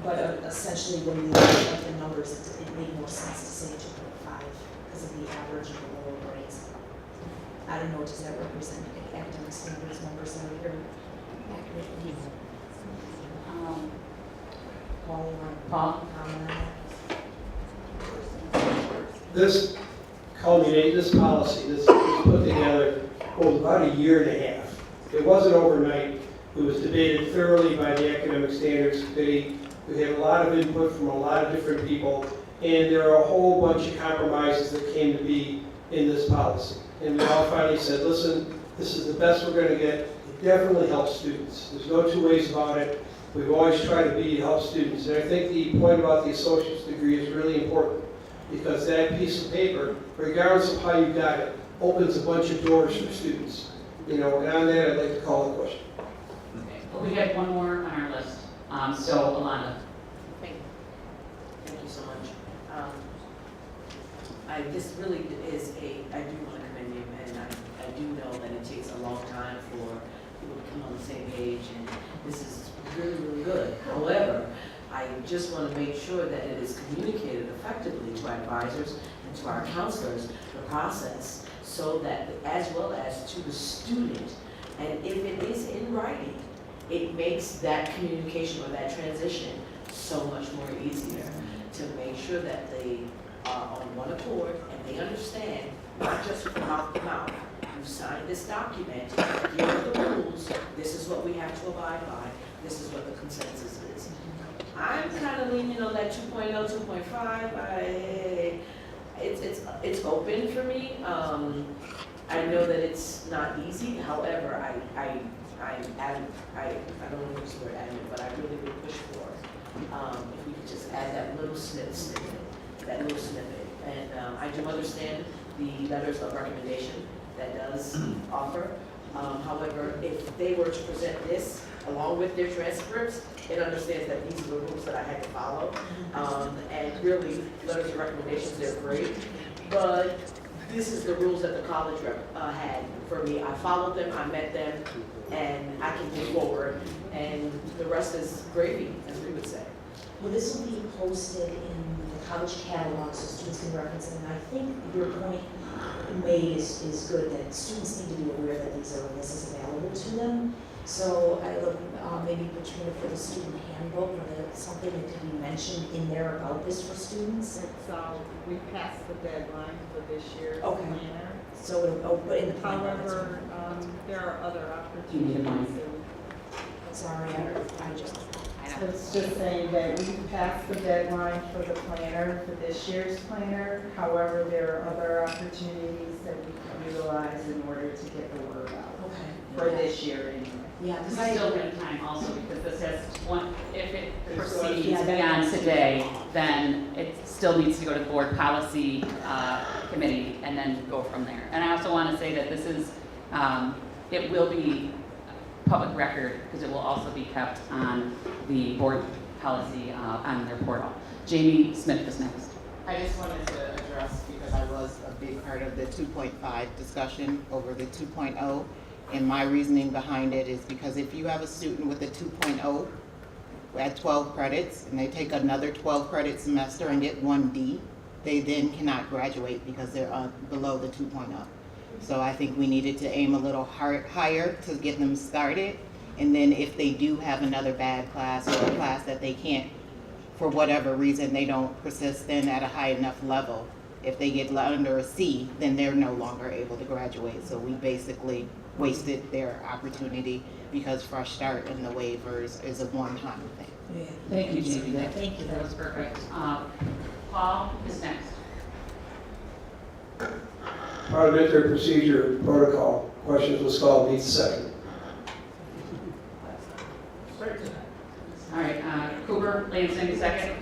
[SPEAKER 10] But essentially, when we looked at the numbers, it made more sense to say 2.5 because of the average of the lower grades. I don't know, does that represent academic standards numbers that are here accurately? Paul, you want to comment on that?
[SPEAKER 12] This this policy, this was put together over about a year and a half. It wasn't overnight. It was debated thoroughly by the Academic Standards Committee. We had a lot of input from a lot of different people, and there are a whole bunch of compromises that came to be in this policy. And we all finally said, listen, this is the best we're going to get. It definitely helps students. There's no two ways about it. We've always tried to be to help students. And I think the point about the associate's degree is really important because that piece of paper, regardless of how you got it, opens a bunch of doors for students. And on that, I'd like to call the question.
[SPEAKER 1] Okay, well, we had one more on our list. So, Alana.
[SPEAKER 11] Thank you so much. This really is I do want to commend you, and I do know that it takes a long time for people to come on the same page, and this is really, really good. However, I just want to make sure that it is communicated effectively to our advisors and to our counselors, the process, so that, as well as to the student, and if it is in writing, it makes that communication or that transition so much more easier to make sure that they are on one accord and they understand, not just from mouth to mouth. You signed this document, here are the rules, this is what we have to abide by, this is what the consensus is. I'm kind of leaning on that 2.0, 2.5. It's open for me. I know that it's not easy. However, I don't want to use the word adamant, but I really would push for if we could just add that little snippet, And I do understand the letters of recommendation that does offer. However, if they were to present this along with their transcripts, it understands that these are the rules that I had to follow. And really, letters of recommendations, they're great. But this is the rules that the college rep had for me. I followed them, I met them, and I can move forward. And the rest is gravy, as we would say.
[SPEAKER 10] Well, this will be posted in the college catalog so students can reference it. And I think your point made is good, that students need to be aware that this is available to them. So I look maybe between it for the student handbook, or something that could be mentioned in there about this for students.
[SPEAKER 16] We passed the deadline for this year's
[SPEAKER 10] Okay.
[SPEAKER 16] planner.
[SPEAKER 10] So it'll, but in the plan,
[SPEAKER 16] However, there are other opportunities.
[SPEAKER 10] sorry, I just.
[SPEAKER 16] was just saying that we passed the deadline for the planner, for this year's planner. However, there are other opportunities that we can utilize in order to get the word out
[SPEAKER 10] Okay.
[SPEAKER 16] for this year anyway.
[SPEAKER 10] Yeah,
[SPEAKER 1] This
[SPEAKER 10] because
[SPEAKER 1] is
[SPEAKER 10] I
[SPEAKER 1] still
[SPEAKER 10] agree.
[SPEAKER 1] in time also, because this has one, if it proceeds
[SPEAKER 10] Yeah, that-
[SPEAKER 1] beyond today, then it still needs to go to the board policy committee and then go from there. And I also want to say that this is, it will be public record, because it will also be kept on the board policy on their portal. Jamie Smith is next.
[SPEAKER 17] I just wanted to address, because I was a big part of the 2.5 discussion over the 2.0, and my reasoning behind it is because if you have a student with a 2.0 at 12 credits, and they take another 12 credit semester and get 1D, they then cannot graduate because they're below the 2.0. So I think we needed to aim a little higher to get them started, and then if they do have another bad class or a class that they can't, for whatever reason, they don't persist in at a high enough level, if they get under a C, then they're no longer able to graduate. So we basically wasted their opportunity because Fresh Start and the waivers is a one-time thing.
[SPEAKER 10] Yeah.
[SPEAKER 1] Thank you, Jamie.
[SPEAKER 10] Thank you.
[SPEAKER 1] That was perfect. Paul is next.
[SPEAKER 12] Parliamentary procedure protocol, questions was called, needs a second.
[SPEAKER 1] All right, Cooper, Lansing, second.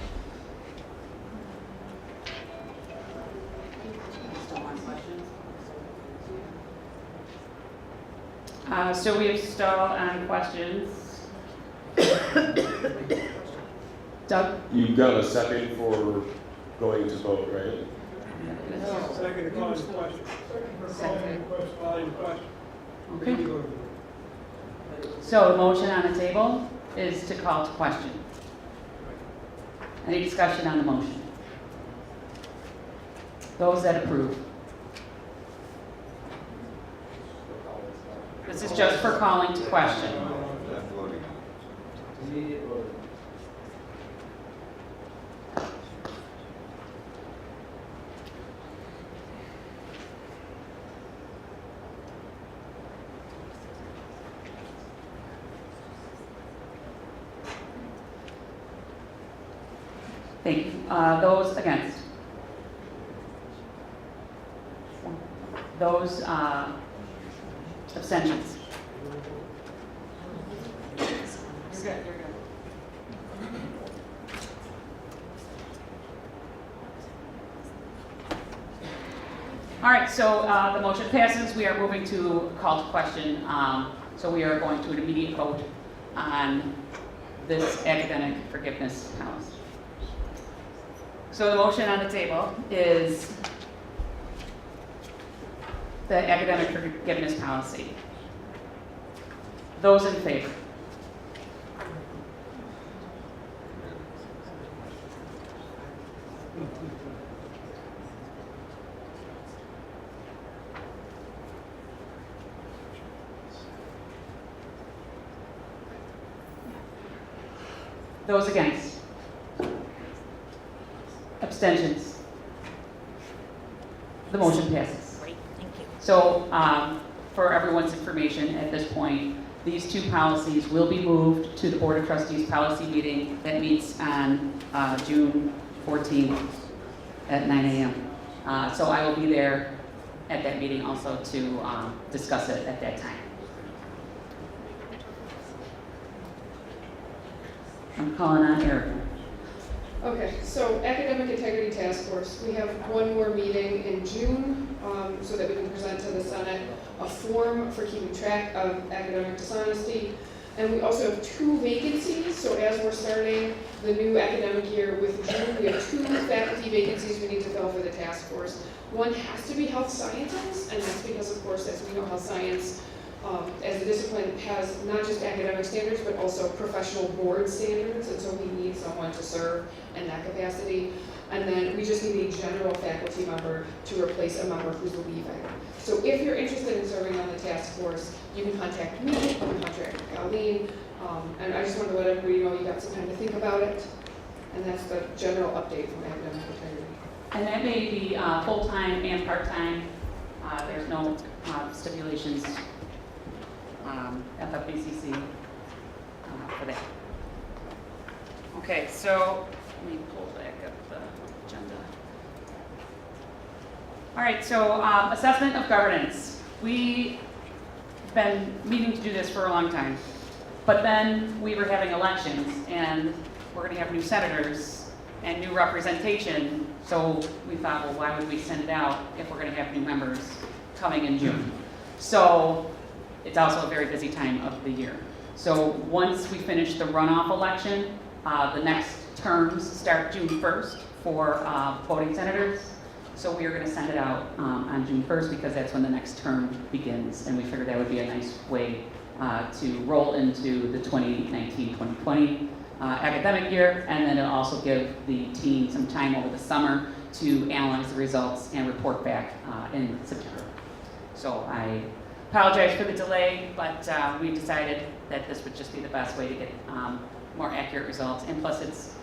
[SPEAKER 1] Still want questions? So we have stalled on questions. Doug?
[SPEAKER 18] You've got a second for going to vote, right?
[SPEAKER 12] Second to call the question. Second for calling the question.
[SPEAKER 1] Okay. So the motion on the table is to call to question. Any discussion on the motion? Those that approve? This is just for calling to question.
[SPEAKER 5] Immediate voting.
[SPEAKER 1] Thank you. Those against? Those abstentions? You're good, you're good. All right, so the motion passes. We are moving to call to question. So we are going to an immediate vote on this academic forgiveness policy. So the motion on the table is the academic forgiveness policy. Those in favor? Those against? Abstentions? The motion passes.
[SPEAKER 10] Great, thank you.
[SPEAKER 1] So for everyone's information at this point, these two policies will be moved to the Board of Trustees policy meeting that meets on June 14th at 9 a.m. So I will be there at that meeting also to discuss it at that time. I'm calling on Erica.
[SPEAKER 19] Okay, so Academic Integrity Task Force, we have one more meeting in June so that we can present to the Senate a form for keeping track of academic dishonesty. And we also have 2 vacancies, so as we're starting the new academic year with June, we have 2 faculty vacancies we need to fill for the task force. One has to be health sciences, and that's because, of course, as we know, health science as a discipline has not just academic standards, but also professional board standards, and so we need someone to serve in that capacity. And then we just need a general faculty member to replace a member who's leaving. So if you're interested in serving on the task force, you can contact me, you can contact Colleen, and I just wanted to let everybody know you got some time to think about it. And that's the general update from academic integrity.
[SPEAKER 1] And that may be full-time and part-time. There's no stipulations FFBCC for that. Okay, so let me pull back up the agenda. All right, so assessment of governance. We've been meaning to do this for a long time, but then we were having elections, and we're going to have new senators and new representation, so we thought, well, why would we send it out if we're going to have new members coming in June? So it's also a very busy time of the year. So once we finish the runoff election, the next terms start June 1st for voting senators. So we are going to send it out on June 1st because that's when the next term begins, and we figured that would be a nice way to roll into the 2019-2020 academic year, and then it'll also give the team some time over the summer to analyze the results and report back in September. So I apologize for the delay, but we decided that this would just be the best way to get more accurate results, and plus it's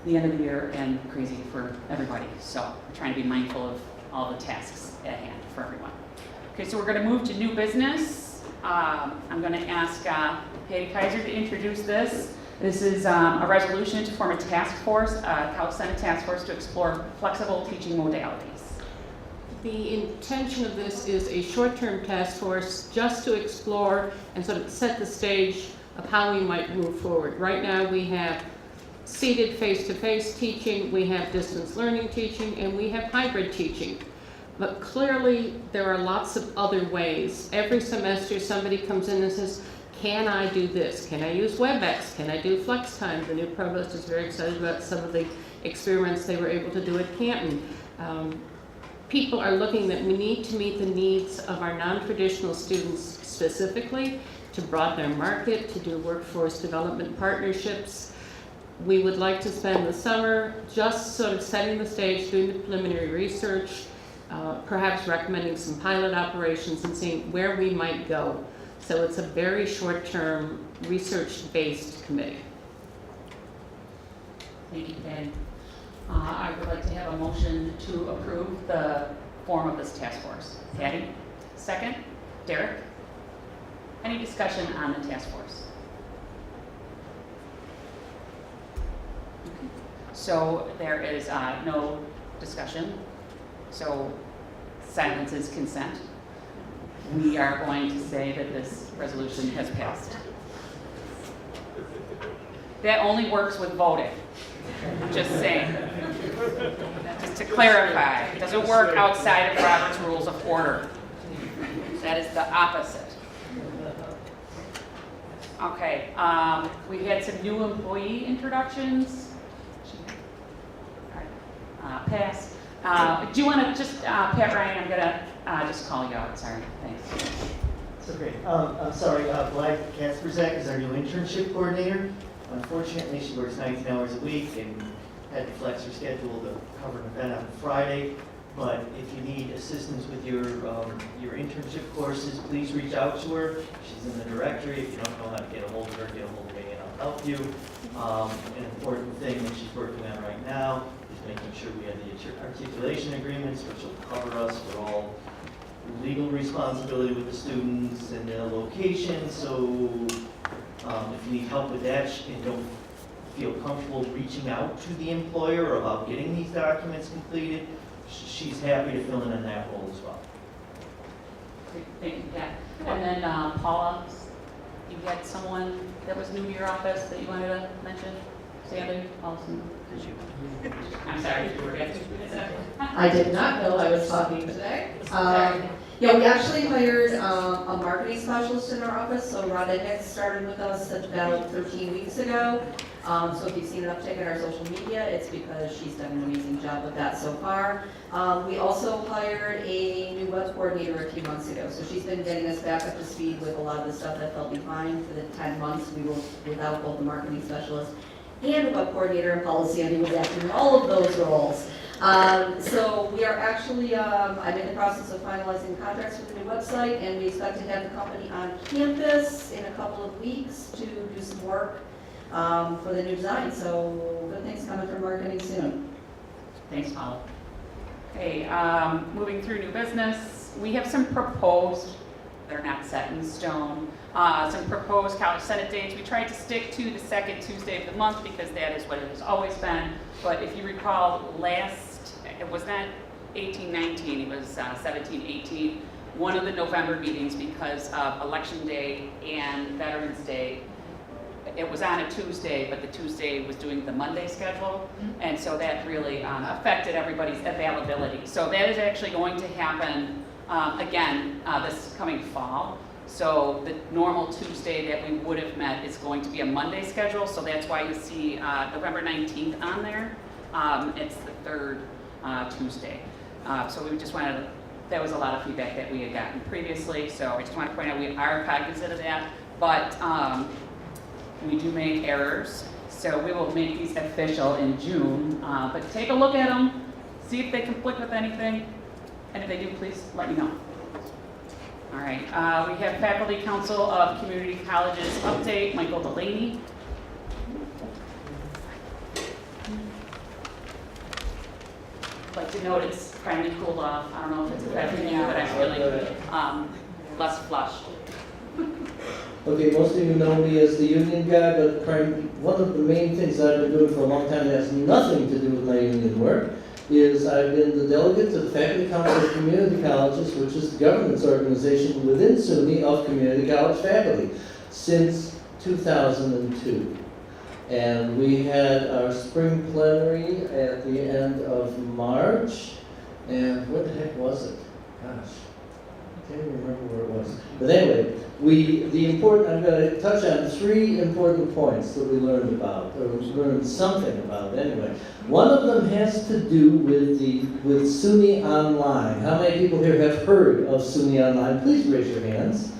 [SPEAKER 1] the end of the year and crazy for everybody. So we're trying to be mindful of all the tasks at hand for everyone. Okay, so we're going to move to new business. I'm going to ask Patty Kaiser to introduce this. This is a resolution to form a task force, a House Senate task force to explore flexible teaching modalities.
[SPEAKER 4] The intention of this is a short-term task force just to explore and sort of set the stage of how we might move forward. Right now we have seated face-to-face teaching, we have distance learning teaching, and we have hybrid teaching. But clearly there are lots of other ways. Every semester somebody comes in and says, can I do this? Can I use WebEx? Can I do FlexTime? The new provost is very excited about some of the experiments they were able to do at Canton. People are looking that we need to meet the needs of our non-traditional students specifically, to broaden their market, to do workforce development partnerships. We would like to spend the summer just sort of setting the stage, doing the preliminary research, perhaps recommending some pilot operations and seeing where we might go. So it's a very short-term, research-based committee.
[SPEAKER 1] Thank you, Patty. I would like to have a motion to approve the form of this task force. Patty, second. Derek? Any discussion on the task force? Okay. So there is no discussion. So silence is consent. We are going to say that this resolution has passed. That only works with voting. Just saying. Just to clarify, it doesn't work outside of Robert's Rules of Order. That is the opposite. Okay, we had some new employee introductions. Pass. Do you want to just, Pat Ryan, I'm going to just call you out. Sorry, thanks.
[SPEAKER 7] So great. I'm sorry, Blythe Kasperzak is our new internship coordinator. Unfortunately, she works 19 hours a week and had to flex her schedule to cover an event on Friday. But if you need assistance with your internship courses, please reach out to her. She's in the directory. If you don't know how to get a hold of her, get a hold of me and I'll help you. An important thing that she's working on right now is making sure we have the articulation agreements, which will cover us for all legal responsibility with the students and their location. So if you need help with that and don't feel comfortable reaching out to the employer about getting these documents completed, she's happy to fill in that role as well.
[SPEAKER 1] Great, thank you, Pat. And then Paula, you had someone that was new to your office that you wanted to mention? Sandy, Paulson? I'm sorry.
[SPEAKER 20] I did not know I was talking today. Yeah, we actually hired a marketing specialist in our office, so Rhonda Hicks started with us about 13 weeks ago. So if you've seen an uptick in our social media, it's because she's done an amazing job with that so far. We also hired a new web coordinator a few months ago, so she's been getting us back up to speed with a lot of the stuff that fell behind for the 10 months we were without both the marketing specialist and a web coordinator and policy, and he was acting in all of those roles. So we are actually, I'm in the process of finalizing contracts for the new website, and we expect to have the company on campus in a couple of weeks to do some work for the new design. So good things coming from marketing soon.
[SPEAKER 1] Thanks, Paula. Okay, moving through new business, we have some proposed they're not set in stone. Some proposed college senate dates, we tried to stick to the second Tuesday of the month because that is what it has always been. But if you recall, it was not 18-19, it was 17-18, one of the November meetings, because of Election Day and Veterans Day, it was on a Tuesday, but the Tuesday was doing the Monday schedule, and so that really affected everybody's availability. So that is actually going to happen again this coming fall. So the normal Tuesday that we would have met is going to be a Monday schedule, so that's why you see November 19th on there. It's the third Tuesday. So we just wanted to, that was a lot of feedback that we had gotten previously, so I just want to point out we are cognizant of that, but we do make errors, so we will make these official in June, but take a look at them, see if they conflict with anything, and if they do, please let me know. All right, we have Faculty Council of Community Colleges update, Michael Delaney. I'd like to note it's finally cooled off. I don't know if it's affecting you, but I'm really less flushed.
[SPEAKER 5] Okay, most of you know me as the union guy, but one of the main things I've been doing for a long time that has nothing to do with my union work is I've been the delegate to the Faculty Council of Community Colleges, which is the governance organization within SUNY of community college faculty, since 2002. And we had our spring plenary at the end of March, and what the heck was it? Gosh, I can't even remember where it was. But anyway, I'm going to touch on 3 important points that we learned about, or we learned something about anyway. One of them has to do with SUNY Online. How many people here have heard of SUNY Online? Please raise your hands.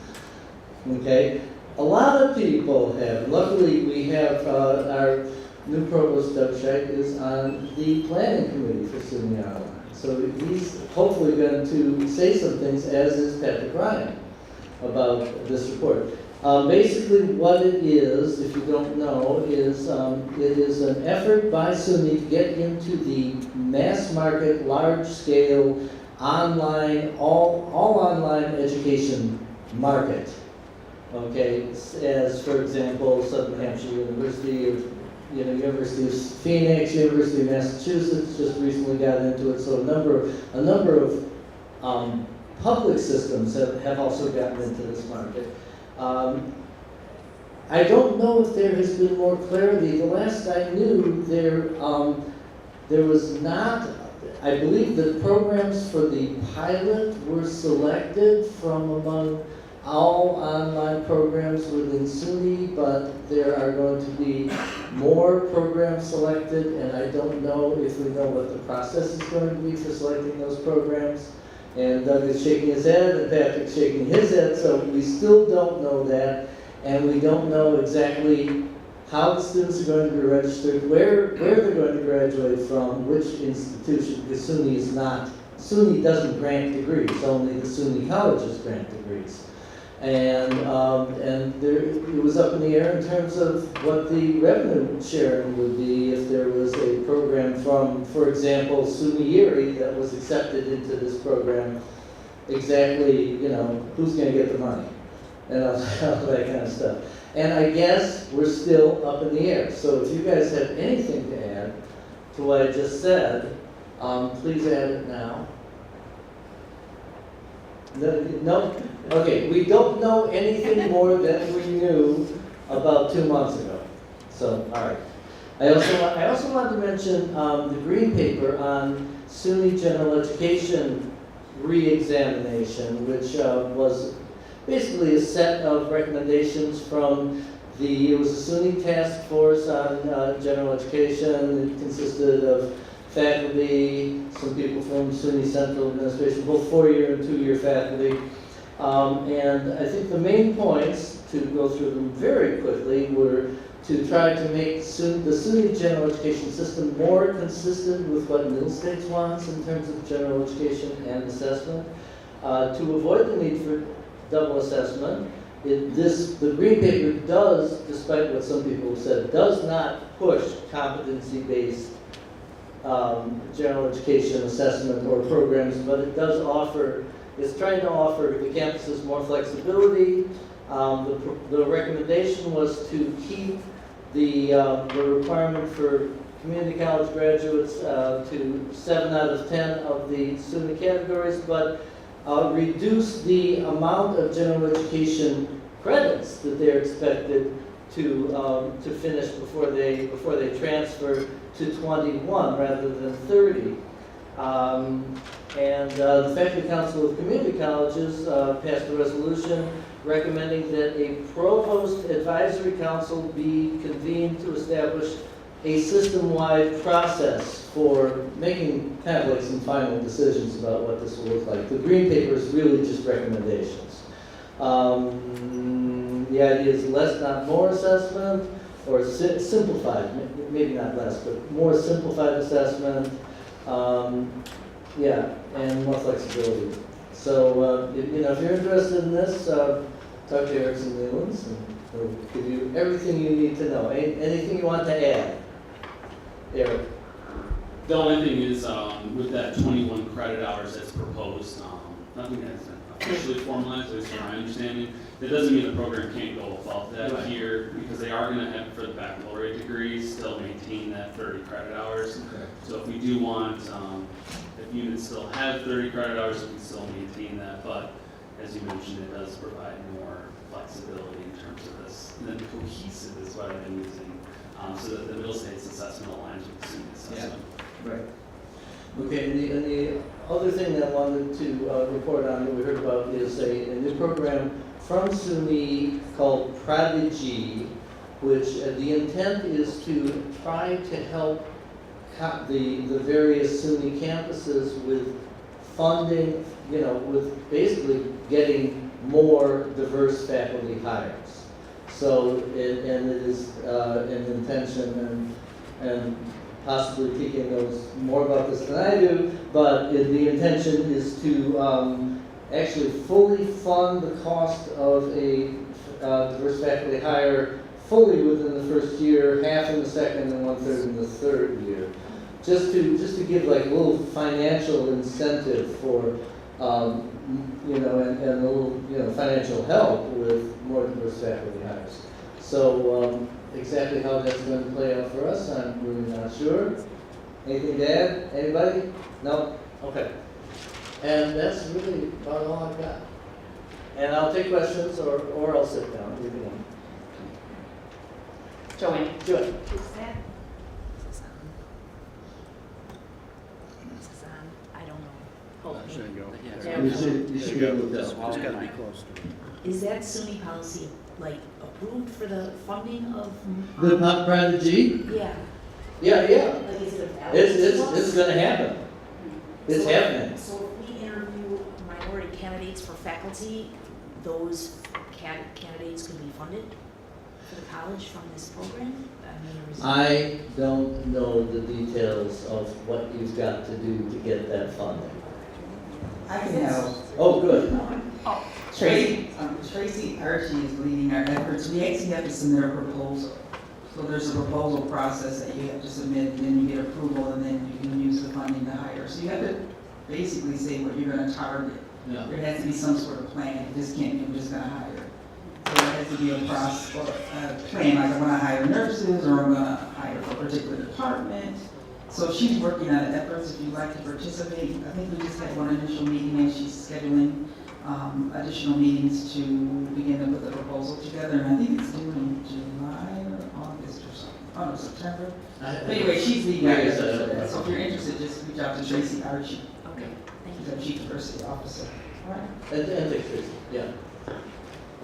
[SPEAKER 5] Okay. A lot of people have. Luckily, we have our new provost, Doug Scheich, is on the planning committee for SUNY Online. So he's hopefully going to say some things, as is Patrick Ryan, about this report. Basically what it is, if you don't know, is it is an effort by SUNY to get into the mass market, large scale, online, all online education market. Okay, as for example, Southern Hampshire University, or University of Phoenix, University of Massachusetts just recently got into it. So a number of public systems have also gotten into this market. I don't know if there has been more clarity. The last I knew, there was not. I believe the programs for the pilot were selected from among all online programs within SUNY, but there are going to be more programs selected, and I don't know if we know what the process is going to be for selecting those programs. And Doug is shaking his head, and Patrick's shaking his head, so we still don't know that, and we don't know exactly how the students are going to be registered, where they're going to graduate from, which institution, because SUNY doesn't grant degrees, only the SUNY colleges grant degrees. And it was up in the air in terms of what the revenue sharing would be if there was a program from, for example, SUNY Erie that was accepted into this program. Exactly, who's going to get the money and all that kind of stuff. And I guess we're still up in the air. So if you guys have anything to add to what I just said, please add it now. No? Okay, we don't know anything more than we knew about 2 months ago. So, all right. I also want to mention the green paper on SUNY General Education re-examination, which was basically a set of recommendations from it was a SUNY task force on general education. It consisted of faculty, some people from SUNY Central Administration, both 4-year and 2-year faculty. And I think the main points, to go through them very quickly, were to try to make the SUNY general education system more consistent with what Middle States wants in terms of general education and assessment, to avoid the need for double assessment. The green paper does, despite what some people have said, does not push competency-based general education assessment or programs, but it does offer is trying to offer the campuses more flexibility. The recommendation was to keep the requirement for community college graduates to 7 out of 10 of the SUNY categories, but reduce the amount of general education credits that they're expected to finish before they transfer to 21 rather than 30. The Faculty Council of Community Colleges passed a resolution recommending that a provost advisory council be convened to establish a system-wide process for making kind of like some final decisions about what this will look like. The green paper is really just recommendations. The idea is less, not more assessment, or simplified, maybe not less, but more simplified assessment, and more flexibility. So, if you're interested in this, talk to Erickson Lelands, and he'll give you everything you need to know. Anything you want to add? Eric?
[SPEAKER 21] The only thing is, with that 21 credit hours that's proposed, nothing has been officially formalized, at least from my understanding. That doesn't mean the program can't go above that here, because they are going to have, for the baccalaureate degrees, still maintain that 30 credit hours.
[SPEAKER 5] Okay.
[SPEAKER 21] So if we do want, if units still have 30 credit hours, we can still maintain that, but as you mentioned, it does provide more flexibility in terms of this. And then cohesive is what I've been using, so that the middle state's assessment aligns with the student assessment.
[SPEAKER 5] Right. Okay, and the other thing that I wanted to report on that we heard about is a new program from SUNY called Prodigy, which the intent is to try to help the various SUNY campuses with funding, with basically getting more diverse faculty hires. So, and it is an intention, and possibly PK knows more about this than I do, but the intention is to actually fully fund the cost of a diverse faculty hire fully within the first year, half in the second, and 1/3 in the third year. Just to give like a little financial incentive for, and a little, financial help with more diverse faculty hires. So exactly how that's going to play out for us, I'm really not sure. Anything to add? Anybody? No? Okay. And that's really about all I've got. And I'll take questions or I'll sit down. Either one.
[SPEAKER 1] Joanne.
[SPEAKER 5] Joanne.
[SPEAKER 10] Is that? This is on, I don't know.
[SPEAKER 6] There you go.
[SPEAKER 1] Yeah.
[SPEAKER 6] You should be able to tell. Just gotta be close to it.
[SPEAKER 10] Is that SUNY policy, like, approved for the funding of?
[SPEAKER 5] The Prodigy?
[SPEAKER 10] Yeah.
[SPEAKER 5] Yeah.
[SPEAKER 10] Like, is it a valid?
[SPEAKER 5] It's going to happen. It's happening.
[SPEAKER 10] So if we interview minority candidates for faculty, those candidates could be funded for the college from this program?
[SPEAKER 5] I don't know the details of what you've got to do to get that funding.
[SPEAKER 22] I can help.
[SPEAKER 5] Oh, good.
[SPEAKER 22] Tracy Archie is leading our efforts. We actually have to submit a proposal. So there's a proposal process that you have to submit, and then you get approval, and then you can use the funding to hire. So you have to basically say what you're going to target.
[SPEAKER 5] Yeah.
[SPEAKER 22] There has to be some sort of plan. You just can't, you're just going to hire. So there has to be a process, or a plan, like I want to hire nurses, or I'm going to hire for a particular department. So she's working on efforts. If you'd like to participate, I think we just had one initial meeting, and she's scheduling additional meetings to begin to put the proposal together. And I think it's due in July or August or something. Oh, no, September. But anyway, she's leading our efforts for that. So if you're interested, just reach out to Tracy Archie.
[SPEAKER 10] Okay, thank
[SPEAKER 22] She's our Chief Diversity Officer. All right.
[SPEAKER 5] And take Tracy, yeah.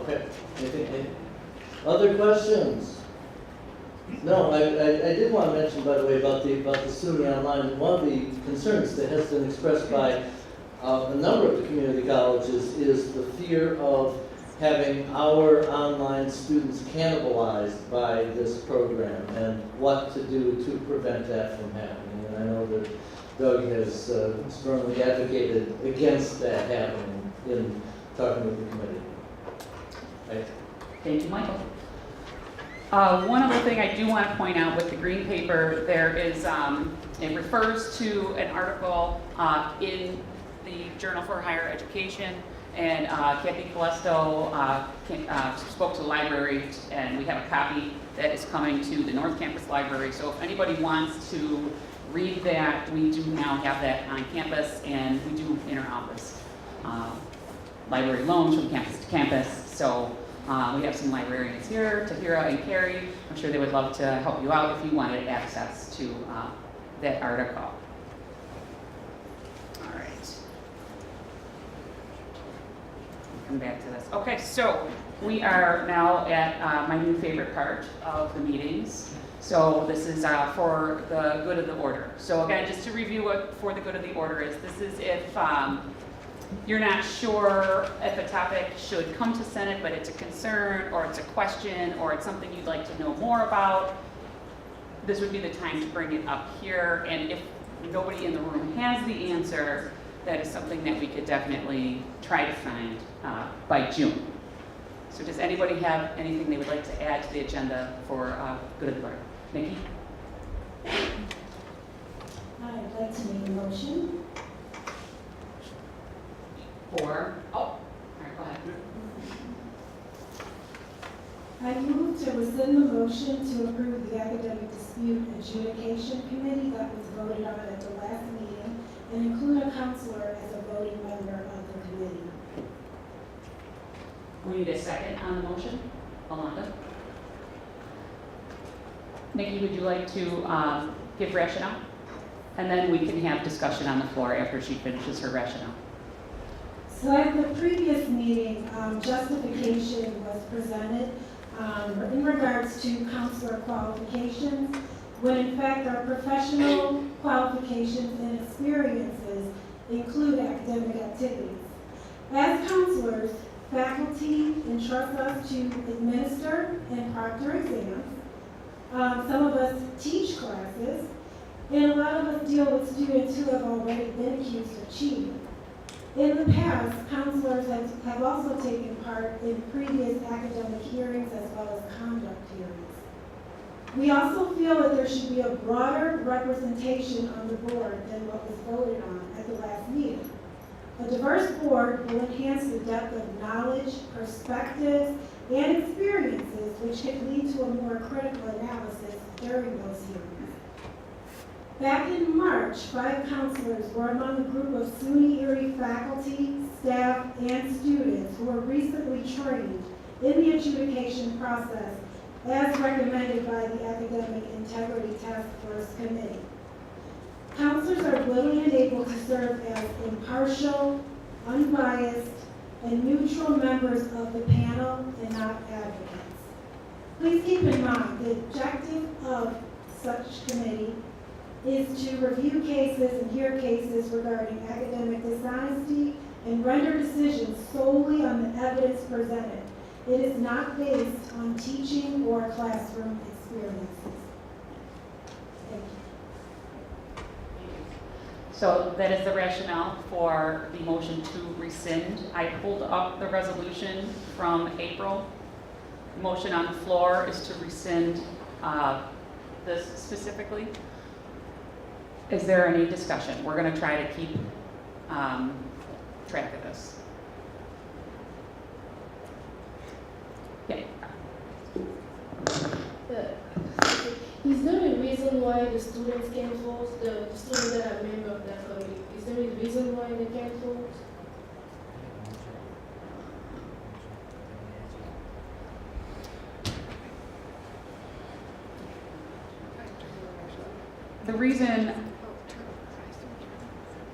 [SPEAKER 5] Okay. Anything? Other questions? No, I did want to mention, by the way, about the SUNY Online. One of the concerns that has been expressed by a number of the community colleges is the fear of having our online students cannibalized by this program and what to do to prevent that from happening. And I know that Doug has strongly advocated against that happening in talking with the committee. Right.
[SPEAKER 1] Thank you, Michael. One other thing I do want to point out with the green paper, there is, it refers to an article in the Journal for Higher Education, and Kathy Calesto spoke to the library, and we have a copy that is coming to the North Campus Library. So if anybody wants to read that, we do now have that on campus, and we do inter-office library loans from campus to campus. So we have some librarians here, Tahira and Carrie. I'm sure they would love to help you out if you wanted access to that article. All right. Come back to this. Okay, so we are now at my new favorite part of the meetings. So this is for the good of the order. So again, just to review what for the good of the order is, this is if you're not sure if a topic should come to Senate, but it's a concern, or it's a question, or it's something you'd like to know more about, this would be the time to bring it up here. And if nobody in the room has the answer, that is something that we could definitely try to find by June. So does anybody have anything they would like to add to the agenda for good of the order? Nikki?
[SPEAKER 10] I'd like to make a motion.
[SPEAKER 1] Or, all right, go ahead.
[SPEAKER 16] I move to rescind the motion to approve the Academic Dispute Adjudication Committee that was voted on at the last meeting and include a counselor as a voting member of the committee.
[SPEAKER 1] We need a second on the motion. Alonda? Nikki, would you like to give rationale? And then we can have discussion on the floor after she finishes her rationale.
[SPEAKER 16] So at the previous meeting, justification was presented in regards to counselor qualifications, when in fact our professional qualifications and experiences include academic activities. As counselors, faculty entrust us to administer and proctor exams. Some of us teach classes, and a lot of us deal with students who have already been accused of cheating. In the past, counselors have also taken part in previous academic hearings as well as conduct hearings. We also feel that there should be a broader representation on the board than what was voted on at the last meeting. A diverse board will enhance the depth of knowledge, perspectives, and experiences, which could lead to a more critical analysis during those hearings. Back in March, 5 counselors were among a group of SUNY Erie faculty, staff, and students who were recently trained in the adjudication process as recommended by the Academic Integrity Task Force Committee. Counselors are willing and able to serve as impartial, unbiased, and neutral members of the panel and not advocates. Please keep in mind the objective of such committee is to review cases and hear cases regarding academic dishonesty and render decisions solely on the evidence presented. It is not based on teaching or classroom experiences. Thank you.
[SPEAKER 1] So that is the rationale for the motion to rescind. I pulled up the resolution from April. The motion on the floor is to rescind this specifically. Is there any discussion? We're going to try to keep track of this. Yeah.
[SPEAKER 2] Is there a reason why the students came forth, the students that are members of that committee? Is there a reason why they came forth?
[SPEAKER 1] The reason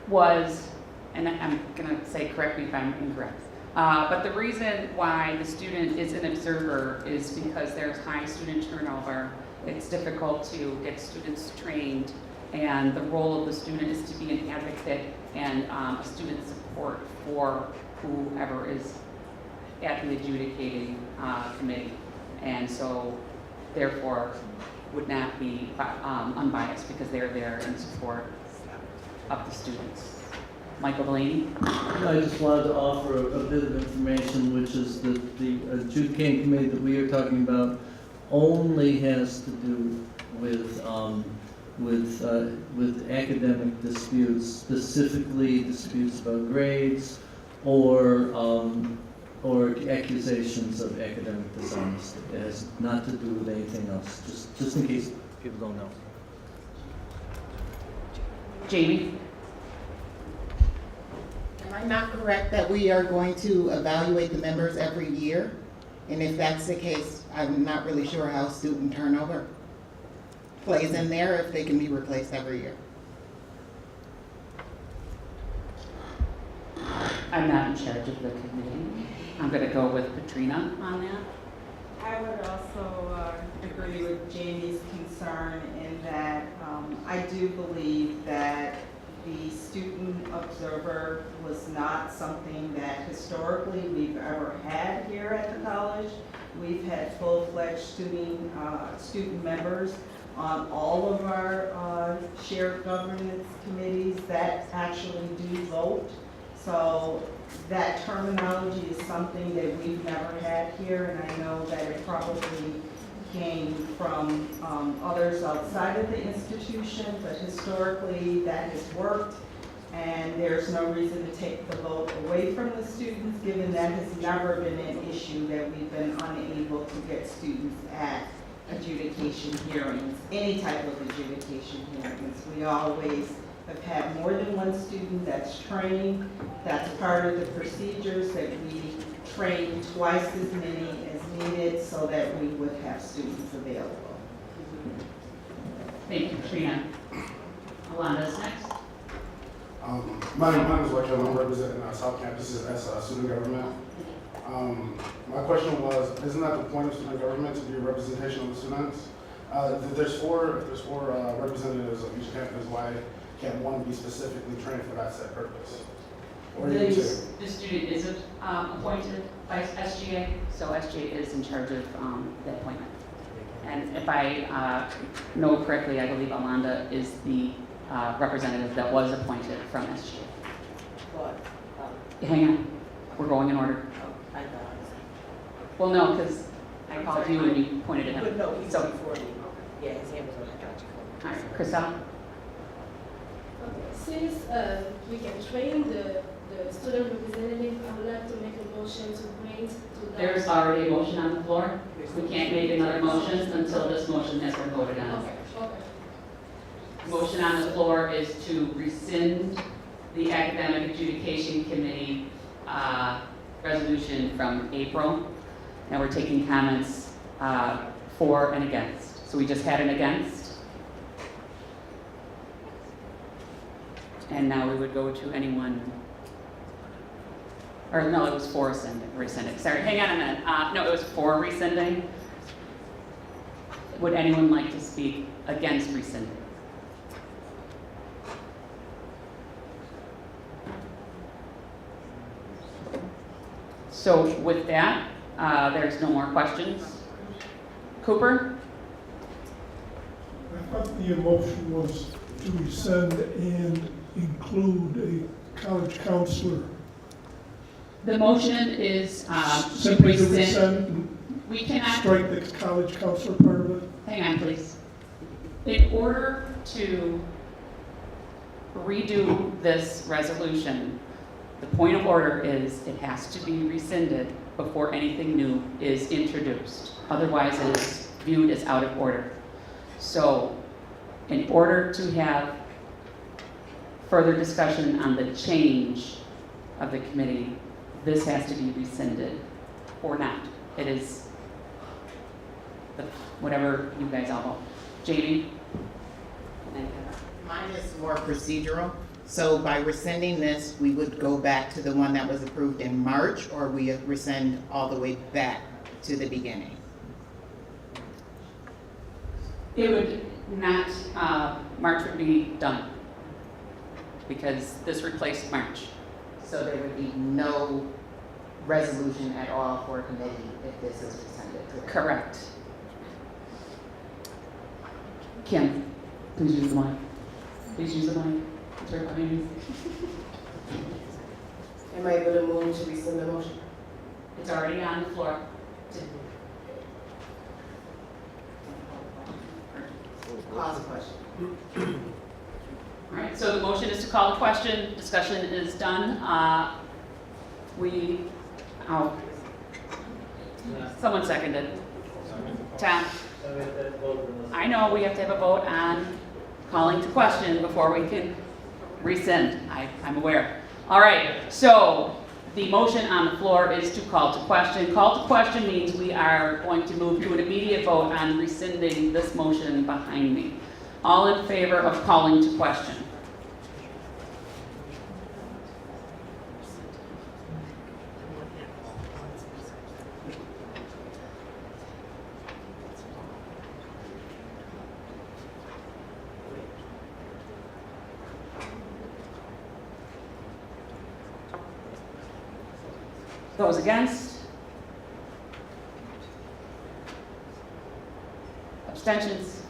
[SPEAKER 1] was, and I'm going to say correct me if I'm incorrect, but the reason why the student is an observer is because there's high student turnover. It's difficult to get students trained, and the role of the student is to be an advocate and a student support for whoever is at the adjudicating committee. And so, therefore, would not be unbiased because they're there in support of the students. Michael Delaney?
[SPEAKER 5] I just wanted to offer a bit of information, which is that the adjudicating committee that we are talking about only has to do with with academic disputes, specifically disputes about grades or accusations of academic dishonesty. It has not to do with anything else, just in case people don't know.
[SPEAKER 1] Jamie?
[SPEAKER 17] Am I not correct that we are going to evaluate the members every year? And if that's the case, I'm not really sure how student turnover plays in there, if they can be replaced every year.
[SPEAKER 1] I'm not in charge of the committee. I'm gonna go with Katrina on that.
[SPEAKER 8] I would also agree with Jamie's concern in that I do believe that the student observer was not something that historically we've ever had here at the college. We've had full-fledged student members on all of our shared governance committees that actually do vote. So that terminology is something that we've never had here, and I know that it probably came from others outside of the institution, but historically that has worked, and there's no reason to take the vote away from the students, given that has never been an issue that we've been unable to get students at adjudication hearings, any type of adjudication hearings. We always have had more than one student that's trained. That's part of the procedures, that we train twice as many as needed so that we would have students available.
[SPEAKER 1] Thank you, Katrina. Alanda's next.
[SPEAKER 9] My name is Raquel. I'm representing South Campuses as student government. My question was, isn't that the point of student government, to be a representation of the students? If there's four representatives of each campus, why can't one be specifically trained for that set purpose? Or even two?
[SPEAKER 1] The student is appointed by SGA, so SGA is in charge of the appointment. And if I know correctly, I believe Alanda is the representative that was appointed from SGA.
[SPEAKER 11] But,
[SPEAKER 1] Hang on, we're going in order.
[SPEAKER 11] I thought.
[SPEAKER 1] Well, no, because I called you and you pointed at him.
[SPEAKER 11] But no, he's
[SPEAKER 1] So,
[SPEAKER 11] before me. Yeah, his hand was on the couch.
[SPEAKER 1] all right, Chriselle?
[SPEAKER 2] Okay, since we can train the student representative, I would like to make a motion to bring to the.
[SPEAKER 1] There's already a motion on the floor. We can't make another motion until this motion has been voted on.
[SPEAKER 2] Okay, okay.
[SPEAKER 1] Motion on the floor is to rescind the Academic Adjudication Committee resolution from April. Now we're taking comments for and against. So we just had an against. And now we would go to anyone, or no, it was for rescinding. Sorry, hang on a minute. No, it was for rescinding. Would anyone like to speak against rescinding? So with that, there's no more questions. Cooper?
[SPEAKER 23] I thought the motion was to rescind and include a college counselor.
[SPEAKER 1] The motion is to
[SPEAKER 23] Simply to
[SPEAKER 1] rescind.
[SPEAKER 23] rescind,
[SPEAKER 1] We cannot.
[SPEAKER 23] strike the college counselor part of it.
[SPEAKER 1] Hang on, please. In order to redo this resolution, the point of order is it has to be rescinded before anything new is introduced. Otherwise, it is viewed as out of order. So, in order to have further discussion on the change of the committee, this has to be rescinded or not. It is whatever you guys all vote. Jamie?
[SPEAKER 17] Mine is more procedural. So by rescinding this, we would go back to the one that was approved in March, or we rescind all the way back to the beginning?
[SPEAKER 1] It would not, March would be done because this replaced March.
[SPEAKER 17] So there would be no resolution at all for a committee if this is rescinded?
[SPEAKER 1] Correct. Kim, please use the mic. Please use the mic. It's right behind you.
[SPEAKER 10] Am I able to move to rescind the motion?
[SPEAKER 1] It's already on the floor.
[SPEAKER 11] Call the question.
[SPEAKER 1] All right, so the motion is to call the question, discussion is done. Someone seconded. Tom? I know, we have to have a vote on calling to question before we can rescind. I'm aware. All right, so the motion on the floor is to call to question. Call to question means we are going to move to an immediate vote on rescinding this motion behind me. All in favor of calling to question? Those against? Abstentions?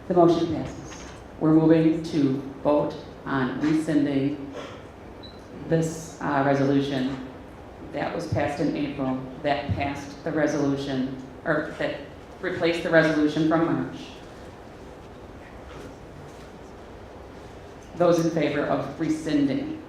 [SPEAKER 1] The motion passes. We're moving to vote on rescinding this resolution that was passed in April, that passed the resolution, or that replaced the resolution from March. Those in favor of rescinding?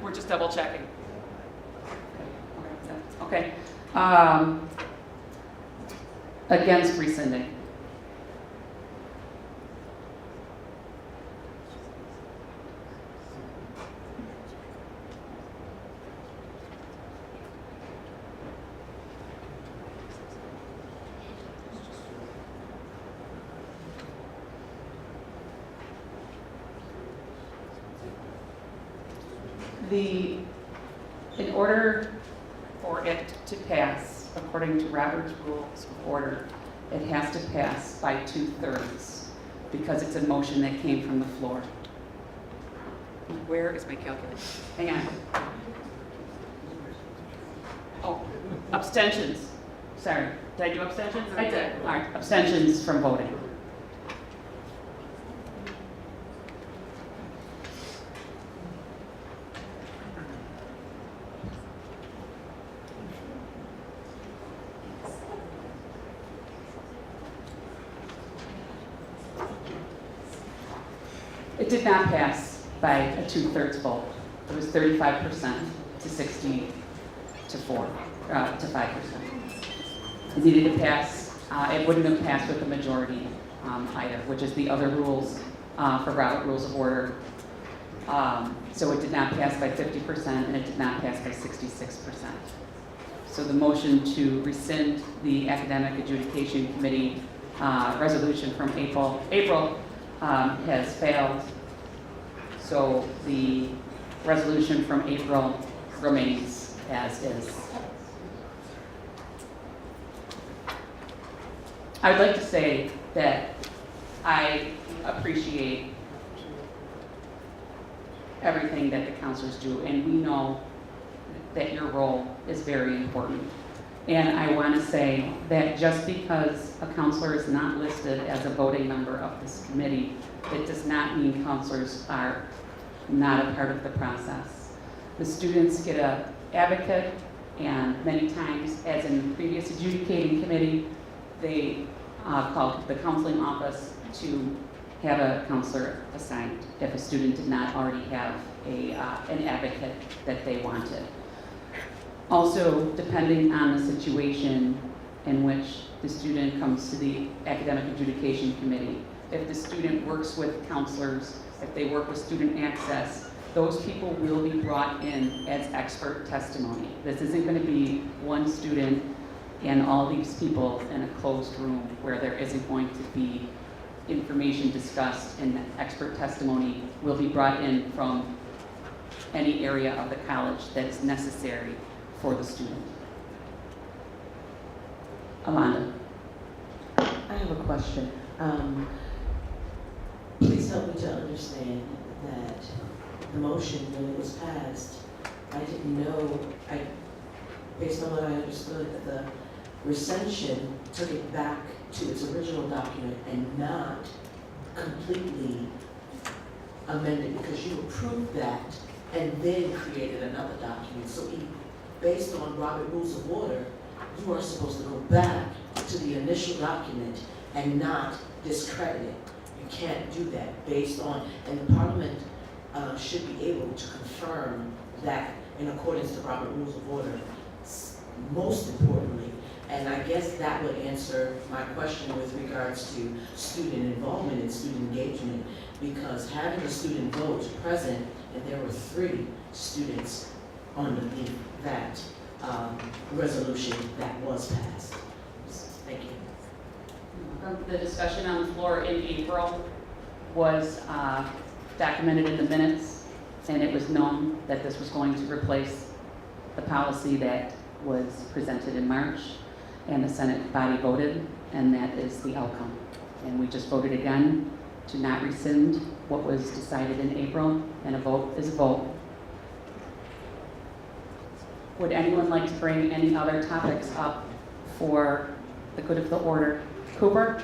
[SPEAKER 1] We're just double checking. Okay. Against rescinding? In order for it to pass, according to Robert's Rules of Order, it has to pass by 2/3 because it's a motion that came from the floor. Where is my calculator? Hang on. Oh, abstentions. Sorry, did I do abstentions? I did. All right, abstentions from voting. It did not pass by a 2/3 vote. It was 35% to 60 to 5%. It needed to pass. It wouldn't have passed with the majority either, which is the other rules for Robert Rules of Order. So it did not pass by 50%, and it did not pass by 66%. So the motion to rescind the Academic Adjudication Committee resolution from April has failed. So the resolution from April remains as is. I would like to say that I appreciate everything that the counselors do, and we know that your role is very important. And I want to say that just because a counselor is not listed as a voting member of this committee, it does not mean counselors are not a part of the process. The students get an advocate, and many times, as in the previous adjudicating committee, they called the counseling office to have a counselor assigned if a student did not already have an advocate that they wanted. Also, depending on the situation in which the student comes to the Academic Adjudication Committee, if the student works with counselors, if they work with student access, those people will be brought in as expert testimony. This isn't going to be one student and all these people in a closed room where there isn't going to be information discussed, and expert testimony will be brought in from any area of the college that is necessary for the student. Amanda.
[SPEAKER 11] I have a question. Please help me to understand that the motion when it was passed, I didn't know, based on what I understood, that the recension took it back to its original document and not completely amended, because you approved that and then created another document. So based on Robert Rules of Order, you are supposed to go back to the initial document and not discredit it. You can't do that based on, and the Parliament should be able to confirm that in accordance to Robert Rules of Order, most importantly. And I guess that would answer my question with regards to student involvement and student engagement, because having a student vote present, and there were 3 students underneath that resolution that was passed. Thank you.
[SPEAKER 1] The discussion on the floor in April was documented in the minutes, and it was known that this was going to replace the policy that was presented in March, and the Senate body voted, and that is the outcome. And we just voted again to not rescind what was decided in April, and a vote is a vote. Would anyone like to bring any other topics up for the good of the order? Cooper?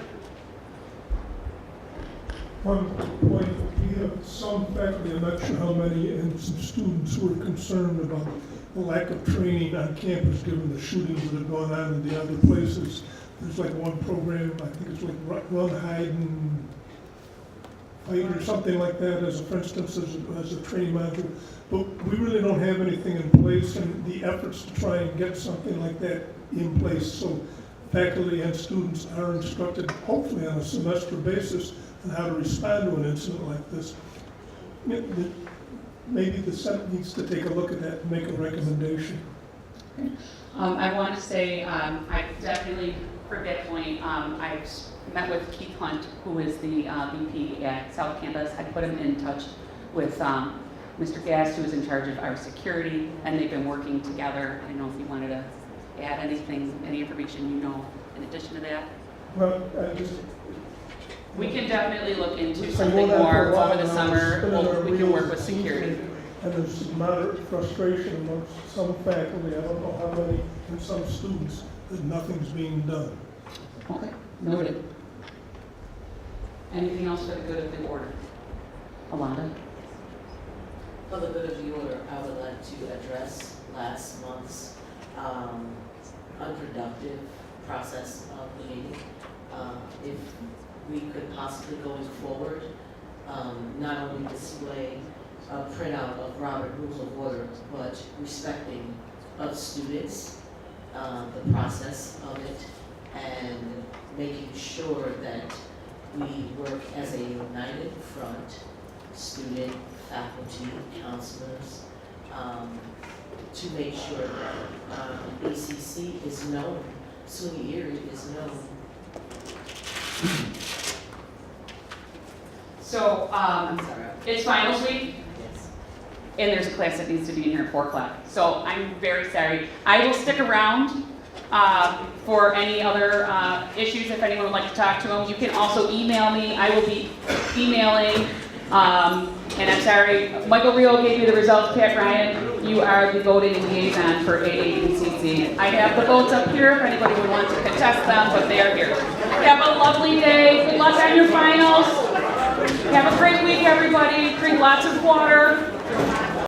[SPEAKER 23] One point, we have some faculty, I'm not sure how many, and some students who are concerned about the lack of training on campus given the shootings that have gone on in the other places. There's like one program, I think it's like Run, Hide, and Fight or something like that, as a, for instance, as a training module. But we really don't have anything in place, and the efforts to try and get something like that in place so faculty and students are instructed, hopefully on a semester basis, on how to respond to an incident like this. Maybe the Senate needs to take a look at that and make a recommendation.
[SPEAKER 1] I want to say, I definitely, for that point, I met with Keith Hunt, who is the VP at South Campus. I put him in touch with Mr. Gast, who is in charge of our security, and they've been working together. I don't know if you wanted to add anything, any information you know in addition to that.
[SPEAKER 23] Well,
[SPEAKER 1] We can definitely look into something more over the summer. We can work with security.
[SPEAKER 23] And there's moderate frustration amongst some faculty, I don't know how many, and some students, that nothing's being done.
[SPEAKER 1] Okay, noted. Anything else for the good of the order? Alana?
[SPEAKER 11] For the good of the order, I would like to address last month's unproductive process of the meeting. If we could possibly going forward, not only display a printout of Robert Rules of Order, but respecting of students, the process of it, and making sure that we work as a united front, student, faculty, counselors, to make sure that ACC is known, SUNY Erie is known.
[SPEAKER 1] So,
[SPEAKER 11] I'm sorry.
[SPEAKER 1] it's finals week,
[SPEAKER 11] Yes.
[SPEAKER 1] and there's a class that needs to be in here at 4 o'clock. So I'm very sorry. I will stick around for any other issues if anyone would like to talk to them. You can also email me. I will be emailing. And I'm sorry, Michael Rio gave you the results. Pat Ryan, you are the voting liaison for AABCC. I have the votes up here if anybody would want to contest them, but they are here. Have a lovely day. Good luck on your finals. Have a great week, everybody. Drink lots of water.